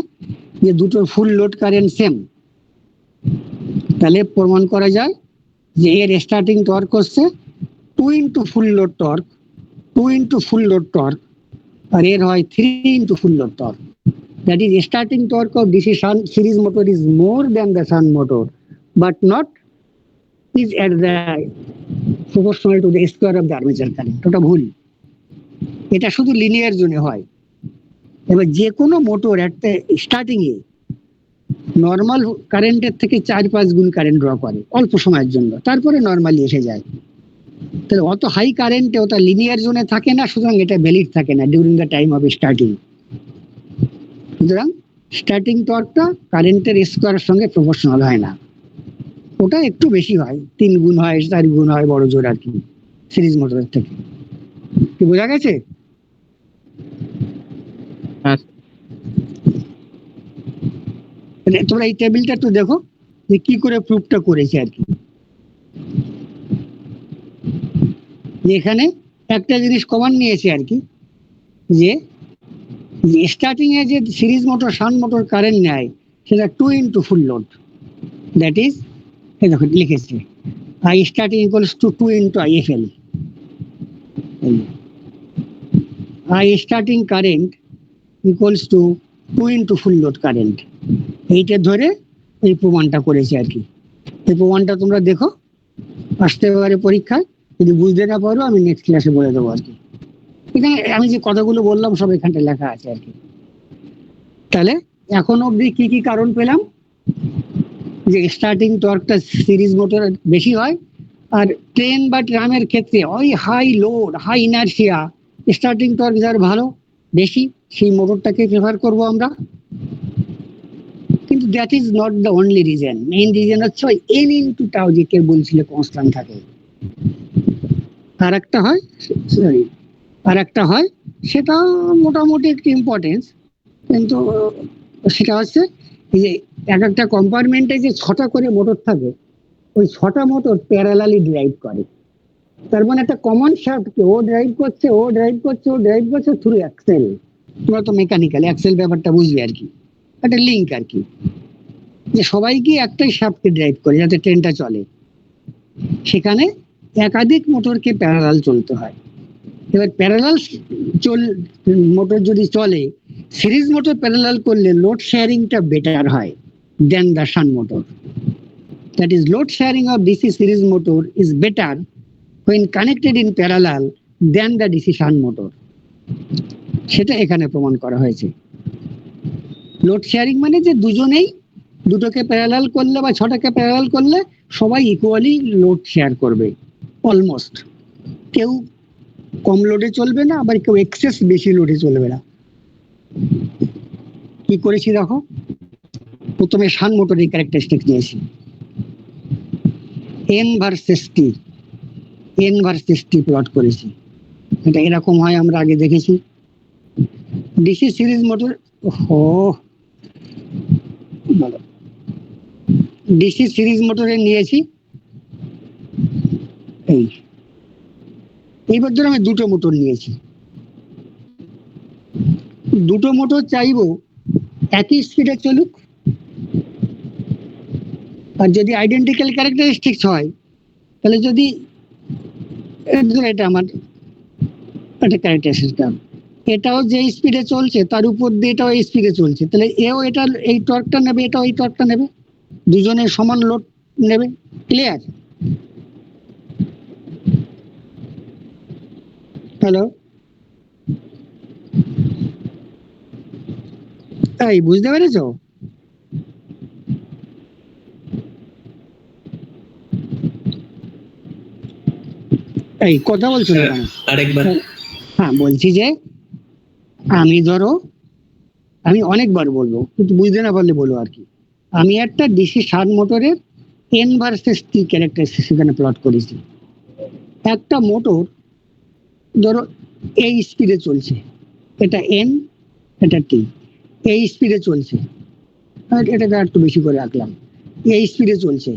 যে দুটোর ফুল লোড কারেন্ট সেম, তাহলে প্রমাণ করা যায় যে এর স্টার্টিং টর্ক হচ্ছে 2 into full load torque, 2 into full load torque, আর এর হয় 3 into full load torque. That is, starting torque of DC shunt series motor is more than the shunt motor, but not is at the proportional to the square of the armature current. ওটা ভুল, এটা শুধু linear জোনে হয়। এবার যে কোনো motor একটা স্টার্টিং এ নর্মাল কারেন্টের থেকে 4-5 গুণ কারেন্ট ড্র করে অল্প সময়ের জন্য, তারপরে নর্মালি এসে যায়। তাহলে অত হাই কারেন্টে ওটা লিনিয়ার জোনে থাকে না, সুতরাং এটা ভ্যালিড থাকে না during the time of starting. সুতরাং স্টার্টিং টর্কটা কারেন্টের স্কোয়ারের সঙ্গে প্রপোর্শনাল হয় না, ওটা একটু বেশি হয়, 3 গুণ হয় 4 গুণ হয় বড় জোর আর কি সিরিজ মোটরের থেকে। কি বোঝা গেছে? হ্যাঁ তোমরা এই টেবিলটা একটু দেখো যে কি করে প্রুফটা করেছে আর কি। এখানে একটা জিনিস কমন নিয়েছে আর কি, যে স্টার্টিং এ যে series motor shunt motor current নেয় সেটা 2 into full load, that is দেখো লিখেছে I starting equals to 2 into IFL। I starting current equals two 2 into full load current, এইটা ধরে এই প্রমাণটা করেছে আর কি। এই প্রমাণটা তোমরা দেখো, আসতে পারে পরীক্ষায়, যদি বুঝতে না পারো আমি নেক্সট ক্লাসে বলে দেবো আর কি। এখানে আমি যে কথাগুলো বললাম সব এখানটা লেখা আছে আর কি। তাহলে এখন অবধি কি কি কারণ পেলাম? যে স্টার্টিং টর্কটা সিরিজ মোটর বেশি হয়, আর ট্রেন বা ট্রামের ক্ষেত্রে ওই high load high inertia starting torque যার ভালো বেশি সেই মোটরটাকে প্রেফার করব আমরা। কিন্তু that is not the only reason, main reason হচ্ছে ওই এন ইন্টু টাউ যে কেউ বলছিল কনস্ট্যান্ট থাকে। আর একটা হয় সেটা মোটামুটি একটু ইম্পর্টেন্স, কিন্তু সেটা হচ্ছে এই যে এক একটা কম্পার্টমেন্টে যে 6টা করে মোটর থাকে, ওই 6টা মোটর প্যারালালি ড্রাইভ করে। তার মানে একটা কমন শাফটকে ও ড্রাইভ করছে থ্রু অ্যাক্সেল। তোমরা তো মেকানিক্যাল অ্যাক্সেল ব্যাপারটা বুঝবে আর কি, একটা লিঙ্ক আর কি, যে সবাইকে একটাই শাফটকে ড্রাইভ করে যাতে ট্রেনটা চলে। সেখানে একাধিক মোটরকে প্যারালাল চলতে হয়। এবার প্যারালাল মোটর যদি চলে, সিরিজ মোটর প্যারালাল করলে লোড শেয়ারিংটা বেটার হয় then the shunt motor. That is load sharing of DC series motor is better when connected in parallel than the DC shunt motor। সেটা এখানে প্রমাণ করা হয়েছে। লোড শেয়ারিং মানে যে দুজনেই দুটোকে প্যারালাল করলে বা 6টাকে প্যারালাল করলে সবাই ইকুয়ালি লোড শেয়ার করবে অলমোস্ট, কেউ কম লোডে চলবে না, আবার কেউ এক্সেস বেশি লোডে চলবে না। কি করেছি দেখো, প্রথমে শান্ট মোটরের ক্যারেক্টারিস্টিক নিয়েছি, N ভার্সেস T প্লট করেছি। এটা এরকম হয় আমরা আগে দেখেছি। DC series motor DC series মোটরে নিয়েছি এইবার ধরে আমি দুটো মোটর নিয়েছি, দুটো মোটর চাইবো একই স্পিডে চলুক, আর যদি আইডেন্টিক্যাল ক্যারেক্টারিস্টিক্স হয় তাহলে যদি এটা আমার একটা ক্যারেক্টারিস্টিক, এটাও যে স্পিডে চলছে তার উপর দিয়ে এটাও এই স্পিডে চলছে, তাহলে এও এটা এই টর্কটা নেবে, এটাও এই টর্কটা নেবে, দুজনের সমান লোড নেবে। ক্লিয়ার? হ্যালো, এই বুঝতে পেরেছো? এই কথা বলছো না কেন? আরেকবার। হ্যাঁ বলছি যে আমি ধরো আমি অনেকবার বলবো, কিন্তু বুঝতে না পারলে বলো আর কি। আমি একটা ডিসি শান্ট মোটরের এন ভার্সেস টি ক্যারেক্টারিস্টিক্স এখানে প্লট করেছি। একটা মোটর ধরো এই স্পিডে চলছে, এটা এন, এটা টি, এই স্পিডে চলছে, আর এটাকে একটু বেশি করে রাখলাম, এই স্পিডে চলছে,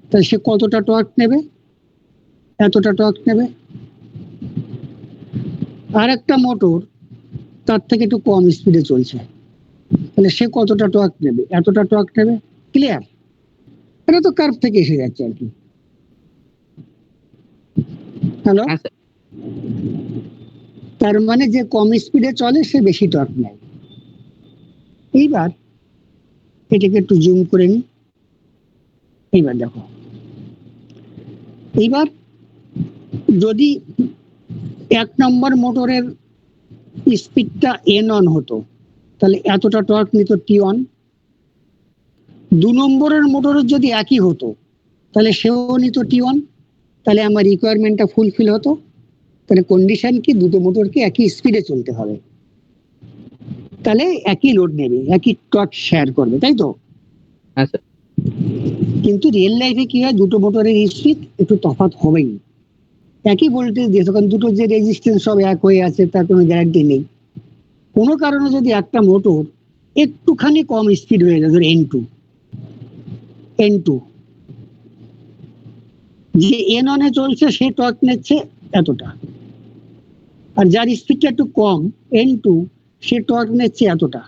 তাহলে সে কতটা টর্ক নেবে? এতটা টর্ক নেবে। আর একটা মোটর তার থেকে একটু কম স্পিডে চলছে, তাহলে সে কতটা টর্ক নেবে? এতটা টর্ক নেবে। ক্লিয়ার? এটা তো কার্ভ থেকে এসে যাচ্ছে আর কি। হ্যালো, হ্যাঁ স্যার। তার মানে যে কম স্পিডে চলে সে বেশি টর্ক নেয়। এইবার এটাকে একটু জুম করে নি। এইবার দেখো, এইবার যদি 1 নম্বর মোটরের স্পিডটা এন অন হতো, তাহলে এতটা টর্ক নিত টি অন। 2 নম্বরের মোটরের যদি একই হতো, তাহলে সেও নিত টি ওয়ান, তাহলে আমার রিকোয়ারমেন্টটা ফুলফিল হতো। তাহলে কন্ডিশন কি? দুটো মোটরকে একই স্পিডে চলতে হবে, তাহলে একই লোড নেবে, একই টর্ক শেয়ার করবে, তাই তো? হ্যাঁ স্যার। কিন্তু রিয়েল লাইফে কি হয়, দুটো মোটরের স্পিড একটু তফাৎ হবেই, একই ভোল্টেজ দিয়ে, কারণ দুটো যে রেজিস্ট্যান্স সব এক হয়ে আছে তার কোনো গ্যারান্টি নেই। কোনো কারণে যদি একটা মোটর একটুখানি কম স্পিড হয়ে যায়, ধর এন টু, যে এন অনে চলছে সে টর্ক নিচ্ছে এতটা, আর যার স্পিডটা একটু কম এন টু, সে টর্ক নিচ্ছে এতটা,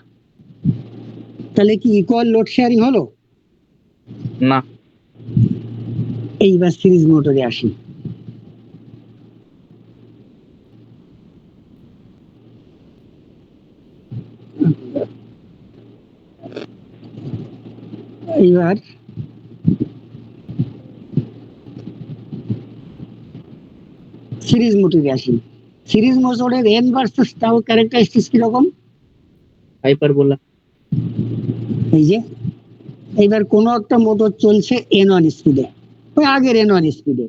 তাহলে কি ইকুয়াল লোড শেয়ারিং হলো? না। এইবার সিরিজ মোটরে আসি। এইবার সিরিজ মোটরে আসি। সিরিজ মোটরের এন ভার্সেস টাউ ক্যারেক্টারিস্টিক্স কিরকম? হাইপারবোলা। এই যে এইবার কোনো একটা মোটর চলছে এন ওয়ান স্পিডে, ওই আগের এন ওয়ান স্পিডে,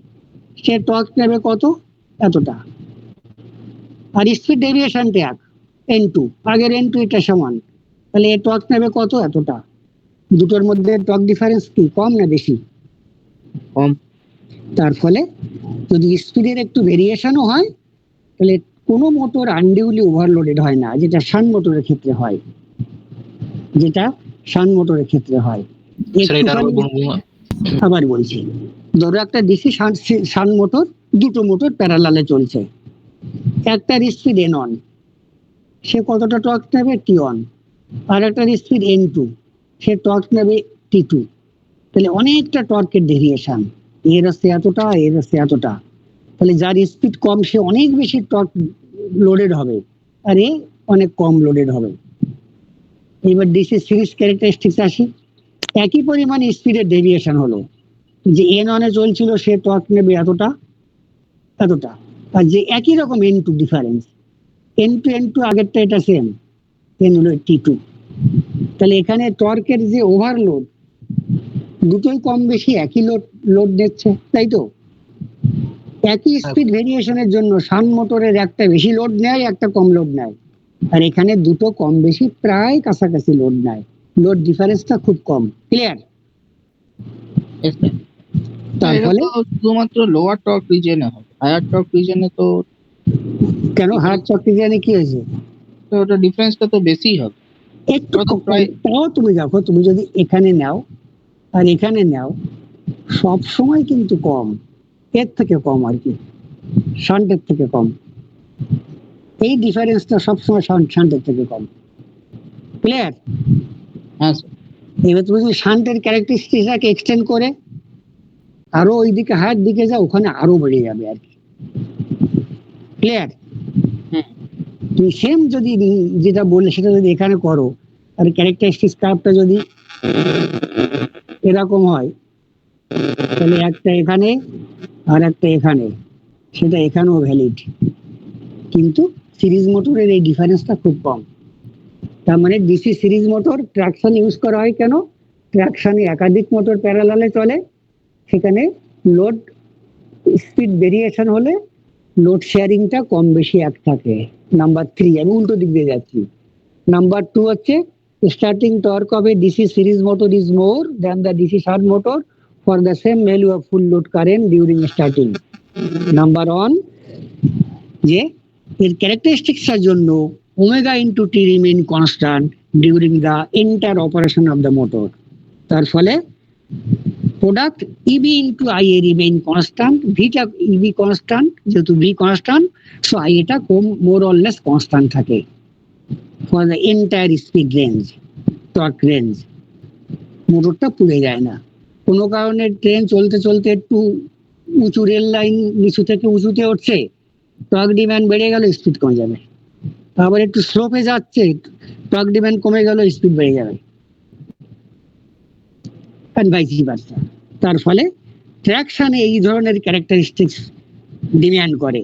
সে টর্ক নেবে কত? এতটা, আর স্পিড ডেভিয়েশনটা এক এন টু, আগের এন টু এটা সমান, তাহলে এ টর্ক নেবে কত? এতটা। দুটোর মধ্যে টর্ক ডিফারেন্স কি, কম না বেশি? কম। তার ফলে যদি স্পিডের একটু ভেরিয়েশনও হয়, তাহলে কোনো মোটর আনডিউলি ওভারলোডেড হয় না, যেটা শান্ট মোটরের ক্ষেত্রে হয়, যেটা শান্ট মোটরের ক্ষেত্রে হয়। স্যার এটা আরো আবার বলছি, ধরো একটা ডিসি শান্ট মোটর, দুটো মোটর প্যারালালে চলছে, একটার স্পিড এন অন, সে কতটা টর্ক নেবে? টি ওয়ান। আর একটার স্পিড এন টু, সে টর্ক নেবে টি টু। তাহলে অনেকটা টর্কের ভেরিয়েশন, এর হচ্ছে এতটা, এর হচ্ছে এতটা, তাহলে যার স্পিড কম সে অনেক বেশি টর্ক লোডেড হবে, আর এ অনেক কম লোডেড হবে। এবার ডিসি সিরিজ ক্যারেক্টারিস্টিক্স আসি। একই পরিমাণ স্পিডের ডেভিয়েশন হলো, যে এন অনে চলছিল সে টর্ক নেবে এতটা, এতটা, আর যে একই রকম N two difference, N two আগেরটা এটা সেম, এন হলো টি টু, তাহলে এখানে টর্কের যে ওভারলোড, দুটোই কম বেশি একই লোড নিচ্ছে, তাই তো? একই স্পিড ভেরিয়েশনের জন্য শান্ট মোটরের একটা বেশি লোড নেয়, একটা কম লোড নেয়, আর এখানে দুটো কম বেশি প্রায় কাছাকাছি লোড নেয়, লোড ডিফারেন্সটা খুব কম। ক্লিয়ার? তার ফলে শুধুমাত্র লোয়ার টর্ক রিজনে হবে, হায়ার টর্ক রিজনে তো কেন হায়ার টর্ক রিজনে কি হয়েছে? তো ওটা ডিফারেন্সটা তো বেশিই হবে। একটু তো প্রায় তাও তুমি দেখো, তুমি যদি এখানে নাও আর এখানে নাও, সব সময় কিন্তু কম, এর থেকে কম আর কি, শান্টের থেকে কম, এই ডিফারেন্সটা সবসময় শান্টের থেকে কম। ক্লিয়ার? হ্যাঁ স্যার। এবার তুমি যদি শান্টের ক্যারেক্টারিস্টিক্সটাকে এক্সটেন্ড করে আরো ওইদিকে হায়ার দিকে যাও, ওখানে আরো বেড়ে যাবে আর কি। ক্লিয়ার? তুমি সেম যদি যেটা বললে সেটা যদি এখানে করো, আর ক্যারেক্টারিস্টিক্স কার্ভটা যদি এরকম হয়, তাহলে একটা এখানে আর একটা এখানে, সেটা এখানেও ভ্যালিড, কিন্তু সিরিজ মোটরের এই ডিফারেন্সটা খুব কম। তার মানে DC series motor traction use করা হয় কেন? ট্রাকশনে একাধিক মোটর প্যারালালে চলে, সেখানে লোড স্পিড ভেরিয়েশন হলে লোড শেয়ারিংটা কম বেশি এক থাকে। নাম্বার 3, আমি উল্টো দিক দিয়ে যাচ্ছি। নাম্বার 2 হচ্ছে starting torque of a DC series motor is more than the DC shunt motor for the same value of full load current during starting. Number 1, যে এর ক্যারেক্টারিস্টিক্সের জন্য omega into T remain constant during the entire operation of the motor. তার ফলে product EB into I A remain constant, ভিটা EB constant, যেহেতু V constant so I এটা কম মোর অর লেস কনস্ট্যান্ট থাকে for the entire speed range, torque range. মোটরটা পুড়ে যায় না। কোনো কারণে ট্রেন চলতে চলতে একটু উঁচু রেল লাইন নিচু থেকে উঁচুতে উঠছে, টর্ক ডিমান্ড বেড়ে গেল, স্পিড কমে যাবে। আবার একটু স্লোপে যাচ্ছে, টর্ক ডিমান্ড কমে গেল, স্পিড বেড়ে যাবে, and vice versa। তার ফলে ট্র্যাকশনে এই ধরনের ক্যারেক্টারিস্টিক্স ডিমান্ড করে।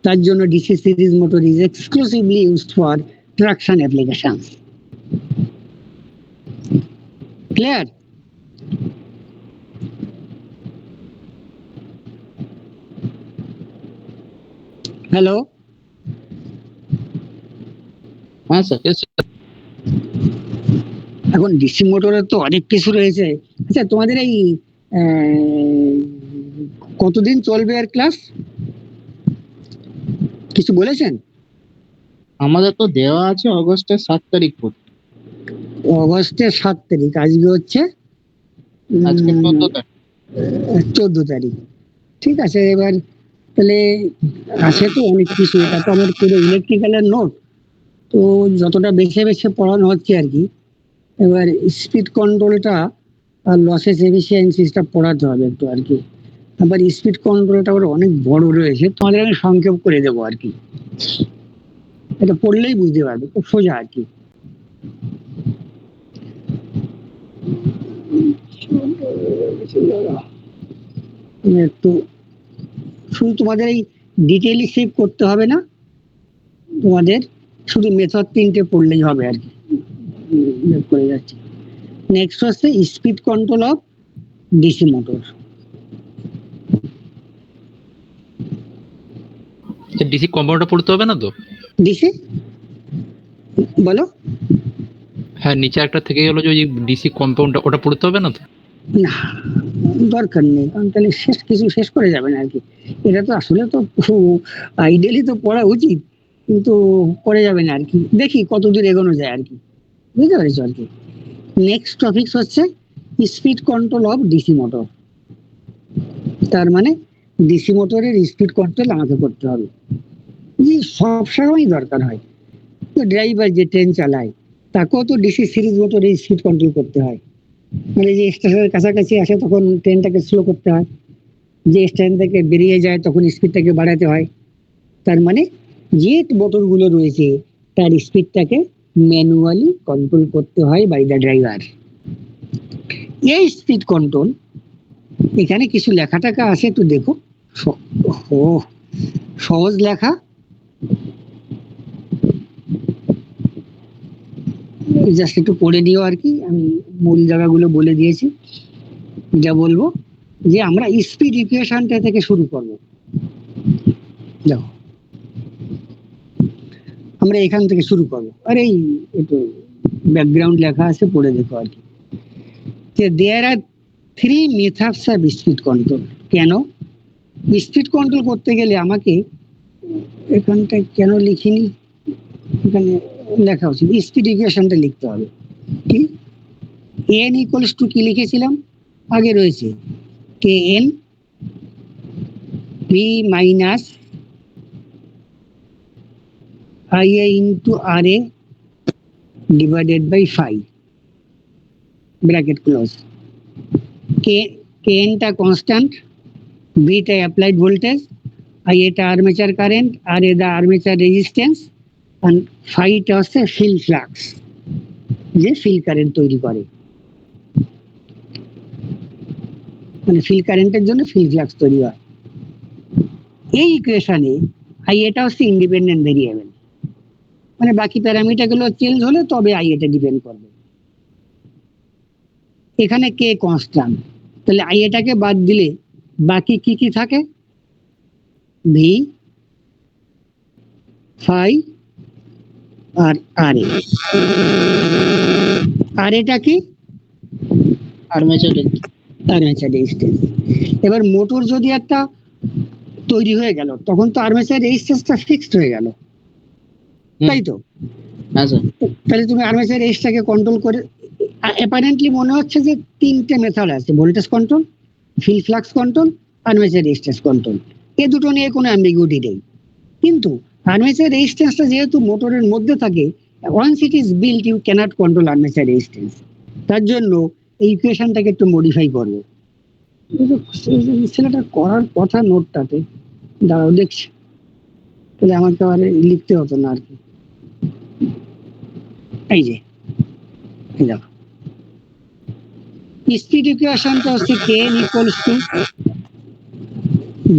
তার জন্য DC series motor is exclusively used for traction applications. Clear? Hello, হ্যাঁ স্যার। Yes, sir. এখন ডিসি মোটরের তো অনেক কিছু রয়েছে। আচ্ছা, তোমাদের এই কতদিন চলবে আর ক্লাস কিছু বলেছেন? আমাদের তো দেওয়া আছে অগস্টের 7 তারিখ পর্যন্ত। অগস্টের 7 তারিখ, আজকে হচ্ছে আজকে 14 তারিখ। 14 তারিখ। ঠিক আছে, এবার তাহলে আছে তো অনেক কিছু। এটা তো আমার পুরো ইলেকট্রিক্যালের নোট, তো যতটা বেছে বেছে পড়ানো হচ্ছে আর কি। এবার স্পিড কন্ট্রোলটা আর লসেস এফিসিয়েন্সিটা পড়াতে হবে একটু আর কি। আবার স্পিড কন্ট্রোলটা আবার অনেক বড় রয়েছে, তোমাদের আমি সংক্ষেপ করে দেবো আর কি। এটা পড়লেই বুঝতে পারবে, খুব সোজা আর কি। একটু শুধু তোমাদের এই ডিটেইলি সেভ করতে হবে না, তোমাদের শুধু মেথড 3টে পড়লেই হবে আর কি। করে যাচ্ছে। নেক্সট হচ্ছে speed control of DC motor. DC কম্পাউন্ডটা পড়তে হবে না তো? ডিসি বলো। হ্যাঁ, নিচে একটা থেকে গেল যে ডিসি কম্পাউন্ডটা, ওটা পড়তে হবে না তো? না, দরকার নেই, কারণ তাহলে কিছু শেষ করে যাবে না আর কি। এটা তো আসলে তো আইডিয়ালি তো পড়া উচিত, কিন্তু করে যাবে না আর কি। দেখি কতদূর এগোনো যায় আর কি, বুঝতে পারছো আর কি। নেক্সট টপিক হচ্ছে speed control of DC motor. তার মানে ডিসি মোটরের স্পিড কন্ট্রোল আমাকে করতে হবে, যে সবসময় দরকার হয়। তো ড্রাইভার যে ট্রেন চালায় তাকেও তো ডিসি সিরিজ মোটরে স্পিড কন্ট্রোল করতে হয়। মানে যে স্টেশনের কাছাকাছি আসে তখন ট্রেনটাকে স্লো করতে হয়, যে স্টেশন থেকে বেরিয়ে যায় তখন স্পিডটাকে বাড়াতে হয়। তার মানে যে মোটরগুলো রয়েছে তার স্পিডটাকে ম্যানুয়ালি কন্ট্রোল করতে হয় বাই দ্য ড্রাইভার। এই স্পিড কন্ট্রোল এখানে কিছু লেখা টাকা আছে, একটু দেখো। সহজ লেখা, জাস্ট একটু পড়ে দিও আর কি। আমি মূল জায়গাগুলো বলে দিয়েছি। যা বলবো যে আমরা স্পিড ইকুয়েশনটা থেকে শুরু করব। দেখো, আমরা এখান থেকে শুরু করবো। আর এই একটু ব্যাকগ্রাউন্ড লেখা আছে, পড়ে দেখো আর কি। দেয়ার আর 3 মেথডস অফ স্পিড কন্ট্রোল। কেন স্পিড কন্ট্রোল করতে গেলে আমাকে এখানটা কেন লিখিনি, এখানে লেখা উচিত স্পিড ইকুয়েশনটা লিখতে হবে। কি এন ইকুয়ালস টু কি লিখেছিলাম আগে, রয়েছে K N V minus I A into R A divided by 5 bracket close. K এনটা কনস্ট্যান্ট, ভিটা অ্যাপ্লাইড ভোল্টেজ, আই এটা armature current, R A the armature resistance, আর ফাইটা হচ্ছে ফিল্ড ফ্লাক্স, যে ফিল্ড কারেন্ট তৈরি করে। মানে ফিল্ড কারেন্টের জন্য ফিল্ড ফ্লাক্স তৈরি হয়। এই ইকুয়েশনে আই এটা হচ্ছে ইন্ডিপেন্ডেন্ট ভেরিয়েবল, মানে বাকি প্যারামিটার গুলো চেঞ্জ হলে তবে আই এটা ডিপেন্ড করবে। এখানে কে কনস্ট্যান্ট, তাহলে আই এটাকে বাদ দিলে বাকি কি কি থাকে, ভি, ফাই, আর আর এ আর এটা কি আর্মেচার আর্মেচার রেজিস্ট্যান্স। এবার মোটর যদি একটা তৈরি হয়ে গেল তখন তো আর্মেচার রেজিস্ট্যান্সটা ফিক্সড হয়ে গেল, তাই তো? হ্যাঁ স্যার। তাহলে তুমি আর্মেচার রেজিস্ট্যান্সটাকে কন্ট্রোল করে, অ্যাপারেন্টলি মনে হচ্ছে যে তিনটে মেথড আছে, voltage control, field flux control, armature resistance control. এই দুটো নিয়ে কোনো অ্যাম্বিগুইটি নেই। কিন্তু আর্মেচার রেজিস্ট্যান্সটা যেহেতু মোটরের মধ্যে থাকে, once it is built you can't control armature resistance. তার জন্য এই ইকুয়েশনটাকে একটু মডিফাই করবো। ছেলেটা করার কথা নোটটাতে, দাঁড়াও দেখছি, তাহলে আমাকে আবার লিখতে হতো না আর কি। এই যে এই দেখো, স্পিড ইকুয়েশনটা হচ্ছে kn equals to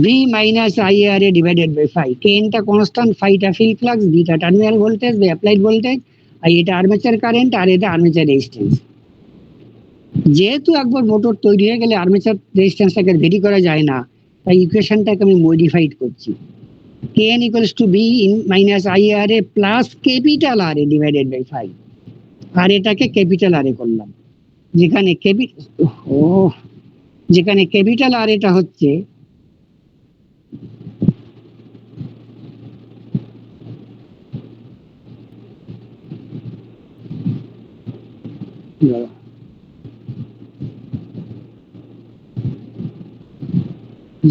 v minus IARA divided by phi। kn টা কনস্ট্যান্ট, phi টা ফিল্ড ফ্লাক্স, v টা টার্মিনাল ভোল্টেজ বা অ্যাপ্লাইড ভোল্টেজ, আর এটা আর্মেচার কারেন্ট, আর এটা আর্মেচার রেজিস্ট্যান্স। যেহেতু একবার মোটর তৈরি হয়ে গেলে আর্মেচার রেজিস্ট্যান্সটাকে ভেরি করা যায় না, তাই ইকুয়েশনটাকে আমি মডিফাইড করছি। kn equals to v minus IARA plus capital RA ডিভাইডেড বাই phi। আর এটাকে ক্যাপিটাল RA করলাম, যেখানে ক্যাপিটাল আর এটা হচ্ছে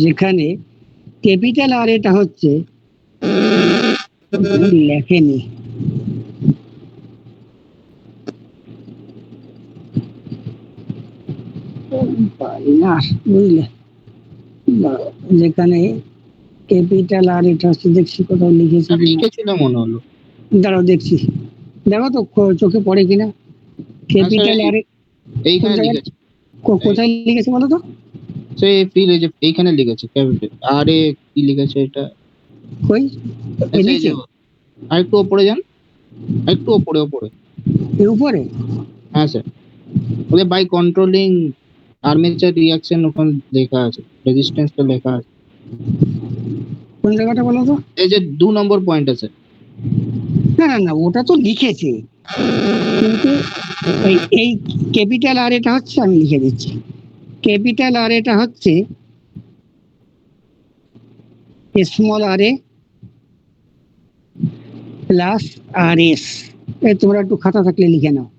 যেখানে ক্যাপিটাল আর এটা হচ্ছে লেখেনি, বুঝলে, যেখানে ক্যাপিটাল আর এটা হচ্ছে, দেখছি কোথাও লিখেছি, লিখেছিল মনে হলো। দাঁড়াও দেখছি, দেখো তো চোখে পড়ে কিনা। ক্যাপিটাল আর এইখানে লিখেছে, কোথায় লিখেছে বলো তো? সেই ফিল এই যে এইখানে লিখেছে ক্যাপিটাল আর এ কি লিখেছে এটা, কই নিচে আরেকটু উপরে যান, একটু উপরে এর উপরে। হ্যাঁ স্যার, ওদের বাই কন্ট্রোলিং আর্মেচার রিঅ্যাকশন ওখানে লেখা আছে, রেজিস্ট্যান্সটা লেখা আছে। কোন জায়গাটা বলো তো? এই যে 2 নম্বর পয়েন্ট আছে। না না না, ওটা তো লিখেছে, কিন্তু এই ক্যাপিটাল আর এটা হচ্ছে, আমি লিখে দিচ্ছি, ক্যাপিটাল আর এটা হচ্ছে স্মল আর এ প্লাস আর এস। তোমরা একটু খাতা থাকলে লিখে নাও।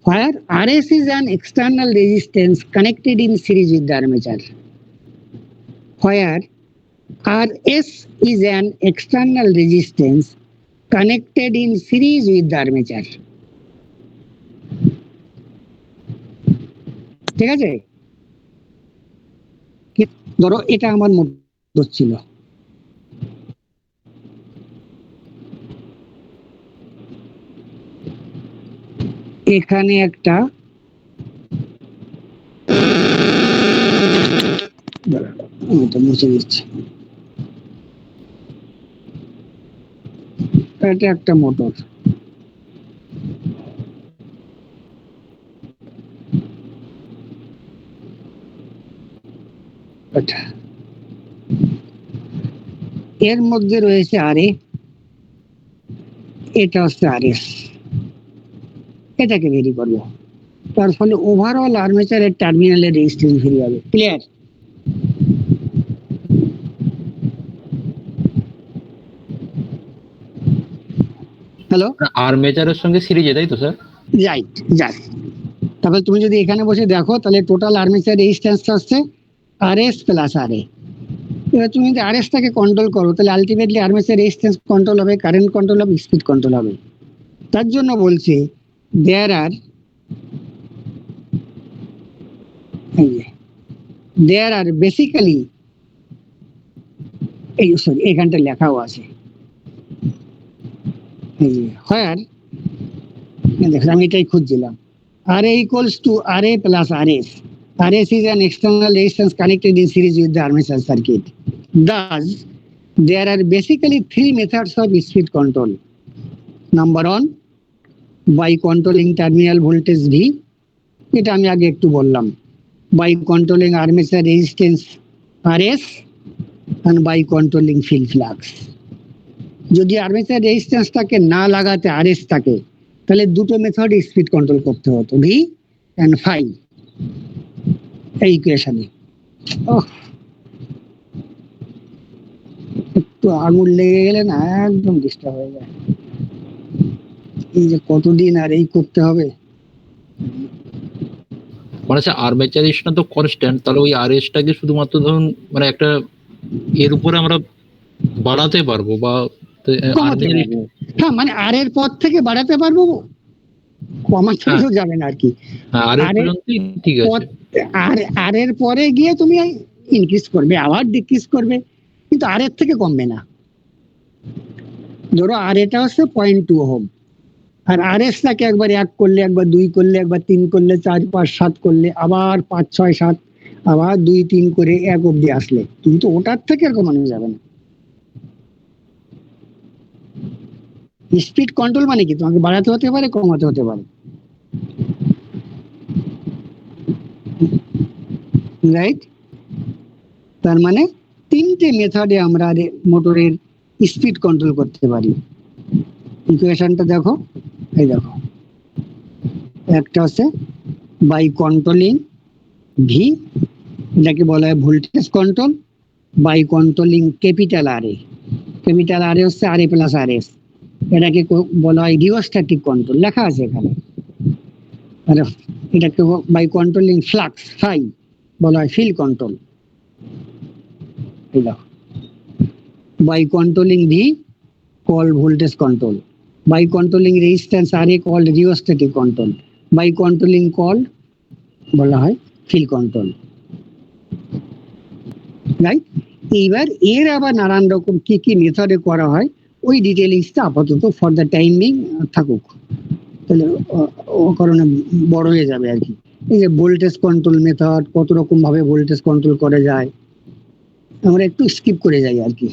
Where RS is an external resistance connected in series with the armature. Where RS is an external resistance connected in series with the armature. ঠিক আছে, ধরো এটা আমার মোটর ছিল, এখানে একটা মুছে দিচ্ছি, এটা একটা মোটর, এর মধ্যে রয়েছে আরএ, এটা হচ্ছে আরএস, এটাকে ভেরি করবো, তার ফলে ওভারঅল আর্মেচারের টার্মিনালের রেজিস্ট্যান্স ভেরি হবে। ক্লিয়ার? হ্যালো, আর্মেচারের সঙ্গে সিরিজে, তাই তো স্যার? রাইট, যাক, তারপরে তুমি যদি এখানে বসে দেখো তাহলে টোটাল আর্মেচার রেজিস্ট্যান্সটা হচ্ছে আরএস প্লাস আরএ। এবার তুমি যদি আরএসটাকে কন্ট্রোল করো তাহলে আলটিমেটলি আর্মেচার রেজিস্ট্যান্স কন্ট্রোল হবে, কারেন্ট কন্ট্রোল হবে, স্পিড কন্ট্রোল হবে। তার জন্য বলছে there are basically, এখানটা লেখাও আছে, where দেখো আমি এটাই খুঁজছিলাম, RA equals to RA plus RS. RS is an external resistance connected in series with the armature circuit. Thus, there are basically 3 methods of speed control. Number 1, by controlling terminal voltage V, এটা আমি আগে একটু বললাম, by controlling armature resistance RS, and by controlling field flux. যদি armature রেজিস্ট্যান্সটাকে না লাগাতে RS থাকে, তাহলে দুটো মেথড স্পিড কন্ট্রোল করতে হতো, ভি এন্ড ফাই, এই ইকুয়েশনে। একটু আঙুল লেগে গেলে না একদম ডিস্টার্ব হয়ে যায়। এই যে কতদিন আর এই করতে হবে। মানে আর্মেচার রেজিস্ট্যান্স তো কনস্ট্যান্ট, তাহলে ওই আরএসটাকে শুধুমাত্র ধরুন মানে একটা এর উপরে আমরা বাড়াতে পারবো বা কমাতে পারবো। হ্যাঁ, মানে আর এর পর থেকে বাড়াতে পারবো, কমাতেও যাবে না আর কি। আর এর পর্যন্তই ঠিক আছে। আর এর পরে গিয়ে তুমি ইনক্রিজ করবে, আবার ডিক্রিজ করবে, কিন্তু আর এর থেকে কমবে না। ধরো আর এটা হচ্ছে 0.2 ওহম, আর আর এস টাকে একবার 1 করলে, একবার 2 করলে, একবার 3 করলে, 4 5 7 করলে, আবার 5 6 7, আবার 2 3 করে 1 অব্দি আসলে, কিন্তু ওটার থেকে আর কমানো যাবে না। স্পিড কন্ট্রোল মানে কি, তোমাকে বাড়াতে হতে পারে, কমাতে হতে পারে, রাইট? তার মানে তিনটে মেথডে আমরা মোটরের স্পিড কন্ট্রোল করতে পারি। ইকুয়েশনটা দেখো, এই দেখো, একটা হচ্ছে বাই কন্ট্রোলিং ভি, এটাকে বলা হয় voltage control, by controlling capital R A. Capital R A হচ্ছে আর এ প্লাস আর এস, এটাকে বলা হয় রিওস্ট্যাটিক কন্ট্রোল, লেখা আছে এখানে। আর এটাকে বাই কন্ট্রোলিং ফ্লাক্স ফাই বলা হয় field control. By controlling V call voltage control, by controlling resistance R A call rheostatic control, by controlling call বলা হয় ফিল্ড কন্ট্রোল, রাইট? এইবার এর আবার নানান রকম কি কি মেথডে করা হয়, ওই ডিটেইলিংসটা আপাতত ফর দ্য টাইম বিং থাকুক, তাহলে ও কারণে বড় হয়ে যাবে আর কি। এই যে ভোল্টেজ কন্ট্রোল মেথড, কত রকম ভাবে ভোল্টেজ কন্ট্রোল করা যায়, আমরা একটু স্কিপ করে যাই আর কি।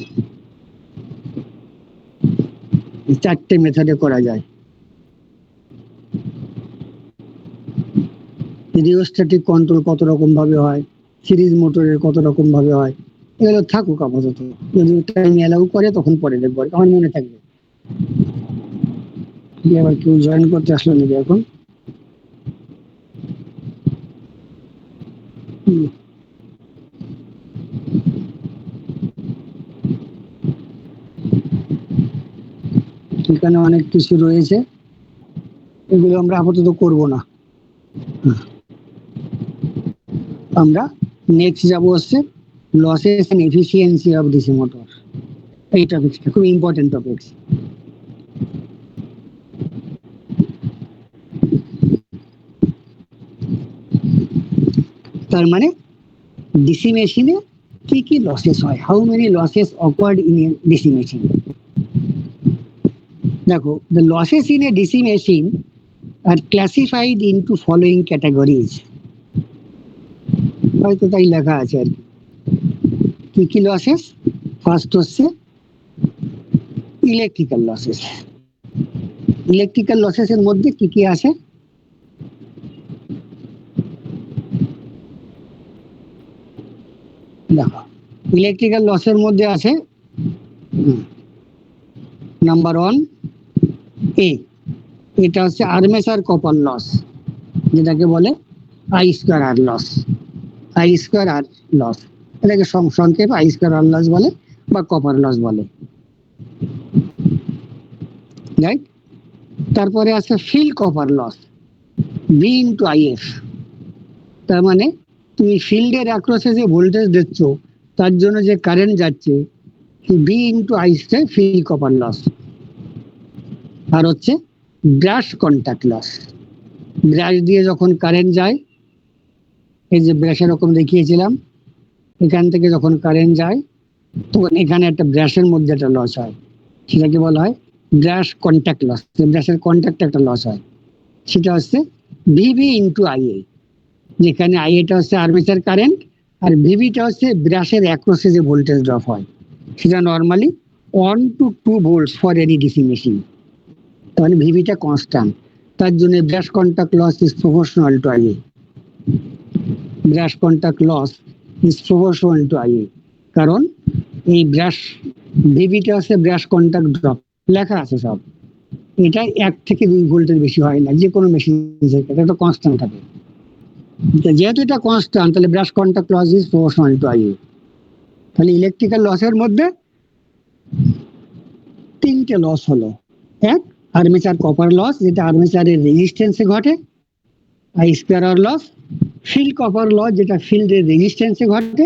4টে মেথডে করা যায়। রিওস্ট্যাটিক কন্ট্রোল কত রকম ভাবে হয়, সিরিজ মোটরের কত রকম ভাবে হয়, এগুলো থাকুক আপাতত, যদি টাইম অ্যালাউ করে তখন পরে দেখবো, আমার মনে থাকবে। আবার কেউ জয়েন করতে আসলো নাকি এখন? এখানে অনেক কিছু রয়েছে, এগুলো আমরা আপাতত করব না। আমরা নেক্সট যাব হচ্ছে losses and efficiency of DC motor. এই টপিকটা খুব ইম্পর্টেন্ট টপিক। তার মানে ডিসি মেশিনে কি কি লসেস হয়, how many losses occurred in a DC machine. দেখো, the losses in a DC machine are classified into following categories. হয়তো তাই লেখা আছে আর কি কি লসেস। ফার্স্ট হচ্ছে ইলেকট্রিক্যাল লসেস। ইলেকট্রিক্যাল লসেস এর মধ্যে কি কি আছে, দেখো, ইলেকট্রিক্যাল লসের মধ্যে আছে নাম্বার 1 এ, এটা হচ্ছে আর্মেচার কপার লস, যেটাকে বলে I square R loss. I square R loss, এটাকে সংক্ষেপ আই স্কয়ার আর লস বলে বা কপার লস বলে, রাইট? তারপরে আছে field copper loss, V into IF. তার মানে তুমি ফিল্ডের অ্যাক্রসে যে ভোল্টেজ দিচ্ছ তার জন্য যে কারেন্ট যাচ্ছে, ভি ইন্টু আইসে ফিল্ড কপার লস। আর হচ্ছে ব্রাশ কন্ট্যাক্ট লস, ব্রাশ দিয়ে যখন কারেন্ট যায়, এই যে ব্রাশ এরকম দেখিয়েছিলাম, এখান থেকে যখন কারেন্ট যায় তখন এখানে একটা ব্রাশের মধ্যে একটা লস হয়, সেটাকে বলা হয় ব্রাশ কন্ট্যাক্ট লস। ব্রাশের কন্ট্যাক্টে একটা লস হয়, সেটা হচ্ছে ভিভি ইন্টু আইএ, যেখানে আইএটা হচ্ছে আর্মেচার কারেন্ট আর ভিভিটা হচ্ছে ব্রাশের অ্যাক্রসে যে ভোল্টেজ ড্রপ হয়, সেটা normally 1 to 2 volts for any DC machine. তাহলে ভিভিটা কনস্ট্যান্ট, তার জন্য brush contact loss is proportional to IA. Brush contact loss is proportional to IA, কারণ এই ব্রাশ ভিবিটা হচ্ছে ব্রাশ কন্টাক্ট ড্রপ, লেখা আছে সব। এটা 1 থেকে 2 ভোল্টের বেশি হয় না যে কোনো মেশিন, এটা তো কনস্ট্যান্ট থাকে। তো যেহেতু এটা কনস্ট্যান্ট, তাহলে brush contact loss is proportional to IU. তাহলে ইলেকট্রিক্যাল লসের মধ্যে 3টে লস হলো। এক, আর্মেচার কপার লস, যেটা আর্মেচারের রেজিস্ট্যান্সে ঘটে, I square loss. Field copper loss, যেটা ফিল্ডের রেজিস্ট্যান্সে ঘটে,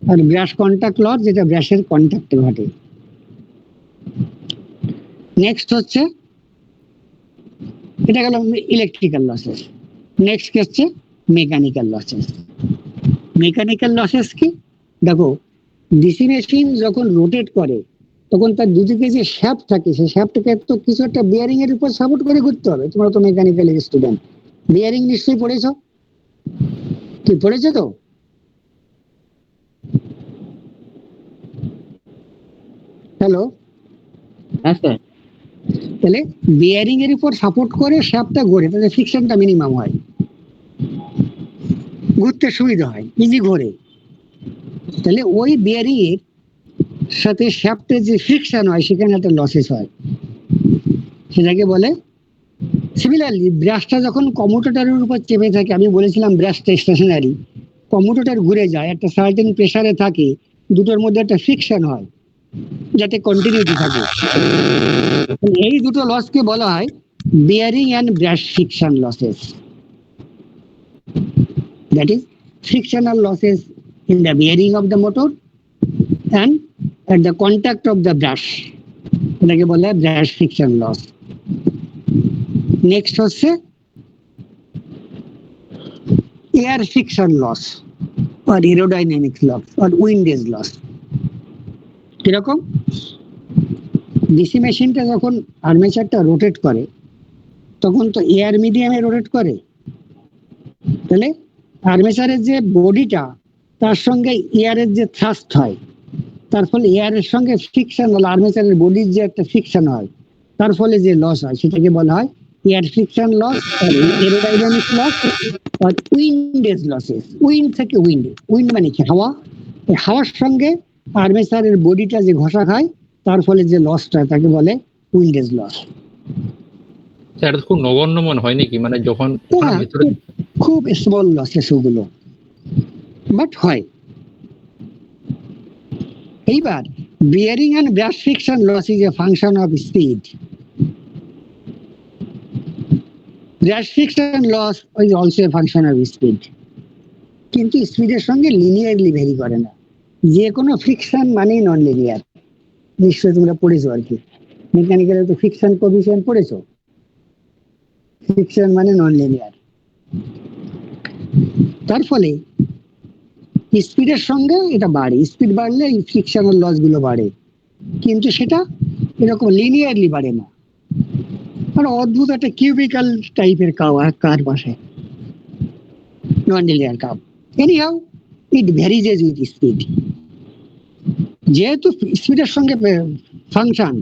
আর ব্রাশ কন্টাক্ট লস, যেটা ব্রাশের কন্ট্যাক্টে ঘটে। নেক্সট হচ্ছে, এটা গেল ইলেকট্রিক্যাল লসেস। নেক্সট হচ্ছে মেকানিক্যাল লসেস। মেকানিক্যাল লসেস কি? দেখো, ডিসি মেশিন যখন রোটেট করে তখন তার দুদিকে যে শ্যাফট থাকে, সেই শ্যাফটকে তো কিছু একটা বিয়ারিং এর উপর সাপোর্ট করে ঘুরতে হবে। তোমরা তো মেকানিক্যাল স্টুডেন্ট, বিয়ারিং নিশ্চয়ই পড়েছো, কি পড়েছো তো? হ্যালো, হ্যাঁ স্যার। তাহলে বিয়ারিং এর উপর সাপোর্ট করে শ্যাফটটা ঘোরে, তাহলে ফ্রিকশনটা মিনিমাম হয়, ঘুরতে সুবিধা হয়, ইজি ঘোরে। তাহলে ওই বিয়ারিং এর সাথে শ্যাফটের যে ফ্রিকশন হয় সেখানে একটা লসেস হয়, সেটাকে বলে। সিমিলারলি ব্রাশটা যখন কমিউটেটরের উপর চেপে থাকে, আমি বলেছিলাম ব্রাশটা স্টেশনারি, কমিউটেটর ঘুরে যায়, একটা সার্টেন প্রেসারে থাকে, দুটোর মধ্যে একটা ফ্রিকশন হয় যাতে কন্টিনিউটি থাকে। এই দুটো লসকে বলা হয় bearing and brush friction losses. That is frictional losses in the bearing of the motor and at the contact of the brush, এটাকে বলে ব্রাশ ফ্রিকশন লস। নেক্সট হচ্ছে air friction loss or aerodynamic loss or windage loss. কিরকম? DC মেশিনটা যখন আর্মেচারটা rotate করে তখন তো air মিডিয়ামে রোটেট করে, তাহলে আর্মেচারের যে বডিটা তার সঙ্গে এয়ারের যে থ্রাস্ট হয়, তার ফলে এয়ারের সঙ্গে ফ্রিকশন হলো, আর্মেচারের বডির যে একটা ফ্রিকশন হয় তার ফলে যে লস হয় সেটাকে বলা হয় air friction loss, aerodynamic loss আর উইন্ডেজ লসেস। উইন্ড থেকে উইন্ড, উইন্ড মানে কি? হাওয়া। এই হাওয়ার সঙ্গে আর্মেচারের বডিটা যে ঘষা খায় তার ফলে যে লসটা তাকে বলে উইন্ডেজ লস। স্যার এটা খুব নগণ্য মনে হয় নাকি, মানে যখন ওখানে ভেতরে খুব স্মল লসেস ওগুলো, বাট হয়। এইবার bearing and brush friction loss is a function of speed. Brush friction loss is also a function of speed, কিন্তু স্পিডের সঙ্গে লিনিয়ারলি ভেরি করে না। যে কোনো ফ্রিকশন মানেই নন লিনিয়ার, নিশ্চয়ই তোমরা পড়েছো আর কি, মেকানিক্যালে তো ফ্রিকশন কোএফিসিয়েন্ট পড়েছো। ফ্রিকশন মানে নন লিনিয়ার, তার ফলে স্পিডের সঙ্গে এটা বাড়ে, স্পিড বাড়লে এই ফ্রিকশনাল লস গুলো বাড়ে, কিন্তু সেটা এরকম লিনিয়ারলি বাড়ে না। মানে অদ্ভুত একটা কিউবিক্যাল টাইপের কার পাশে non linear curve. Anyhow it varies as with speed. যেহেতু স্পিডের সঙ্গে ফাংশন,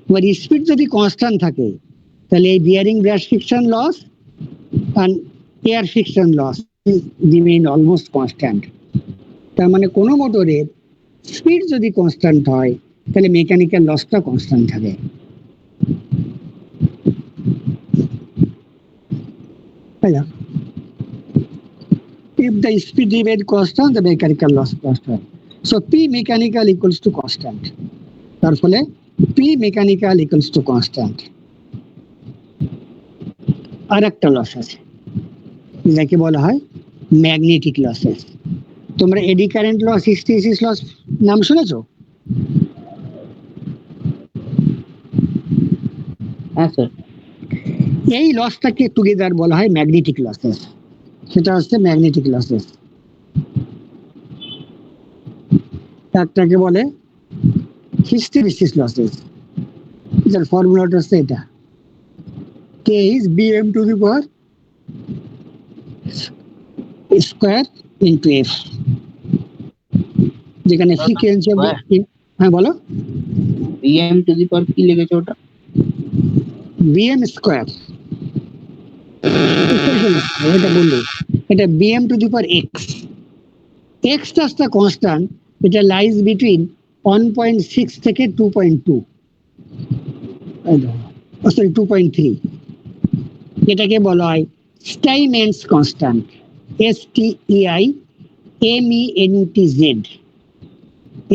এবার স্পিড যদি কনস্ট্যান্ট থাকে তাহলে এই bearing brush friction loss and air friction loss remain almost constant. তার মানে কোনো মোটরের স্পিড যদি কনস্ট্যান্ট হয় তাহলে মেকানিক্যাল লসটা কনস্ট্যান্ট থাকে। If the speed remains constant, the mechanical loss constant. So P mechanical equals to constant. তার ফলে P mechanical equals to constant. আর একটা লস আছে যাকে বলা হয় ম্যাগনেটিক লসেস। তোমরা eddy current loss, hysteresis loss নাম শুনেছো? হ্যাঁ স্যার। এই লসটাকে টুগেদার বলা হয় ম্যাগনেটিক লসেস। সেটা হচ্ছে ম্যাগনেটিক লসেস। একটাকে বলে হিস্টেরিসিস লসেস, যার ফর্মুলাটা হচ্ছে এটা, K is BM to the power square into F, যেখানে ফ্রিকোয়েন্সি অফ, হ্যাঁ বলো, বিএম টু দি পাওয়ার কি লিখেছে ওটা? বিএম স্কোয়ার, এটা বললো, এটা BM to the power x. Extra constant, এটা লাইজ বিটুইন 1.6 থেকে 2.2, সরি 2.3, এটাকে বলা হয় স্টাইমেন্স কনস্ট্যান্ট, STEIMENTZ।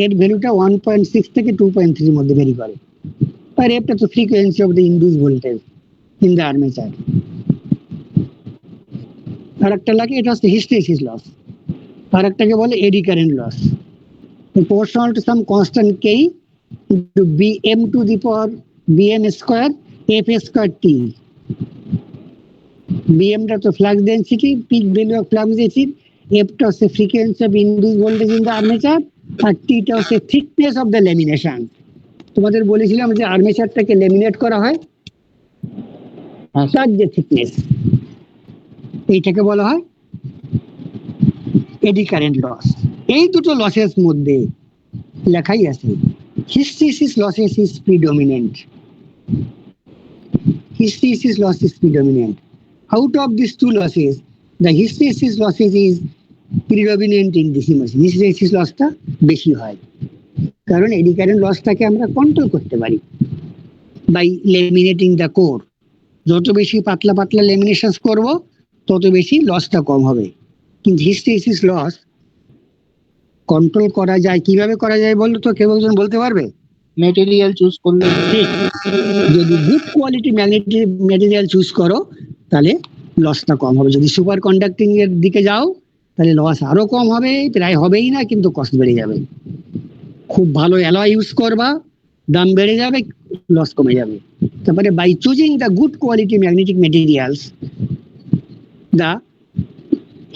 এর ভ্যালুটা 1.6 থেকে 2.3 মধ্যে ভ্যারি করে। আর এটা তো frequency of the induce voltage in the armature. আর একটা লাগে, এটা হচ্ছে হিস্টেরিসিস লস। আর একটাকে বলে eddy current loss, proportional to some constant k into bm to the power bm square f square t। bm টা তো flux density, peak value of flux density, f টা হচ্ছে frequency of induce voltage in the armature, আর t টা হচ্ছে thickness of the lamination. তোমাদের বলেছিলাম যে আর্মেচারটাকে ল্যামিনেট করা হয়, তার যে থিকনেস, এইটাকে বলা হয় এডি কারেন্ট লস। এই দুটো লসের মধ্যে লেখাই আছে hysteresis losses is predominant. Hysteresis loss is predominant. Out of these two losses, the hysteresis losses is predominant in DC machine. Hysteresis lossটা বেশি হয়, কারণ এডি কারেন্ট লসটাকে আমরা কন্ট্রোল করতে পারি বাই লেমিনেটিং দ্য কোর। যত বেশি পাতলা পাতলা লেমিনেশন করব তত বেশি লসটা কম হবে। কিন্তু হিস্টেরিসিস লস কন্ট্রোল করা যায়, কিভাবে করা যায় বলতো তো, কেউ একজন বলতে পারবে? মেটেরিয়াল চুজ করলে ঠিক, যদি good quality magnetic material choose করো তাহলে লসটা কম হবে। যদি সুপার কন্ডাক্টিং এর দিকে যাও তাহলে লস আরো কম হবে, প্রায় হবেই না, কিন্তু কস্ট বেড়ে যাবে। খুব ভালো অ্যালয় ইউজ করবা, দাম বেড়ে যাবে, লস কমে যাবে। তারপরে by choosing the good quality magnetic materials the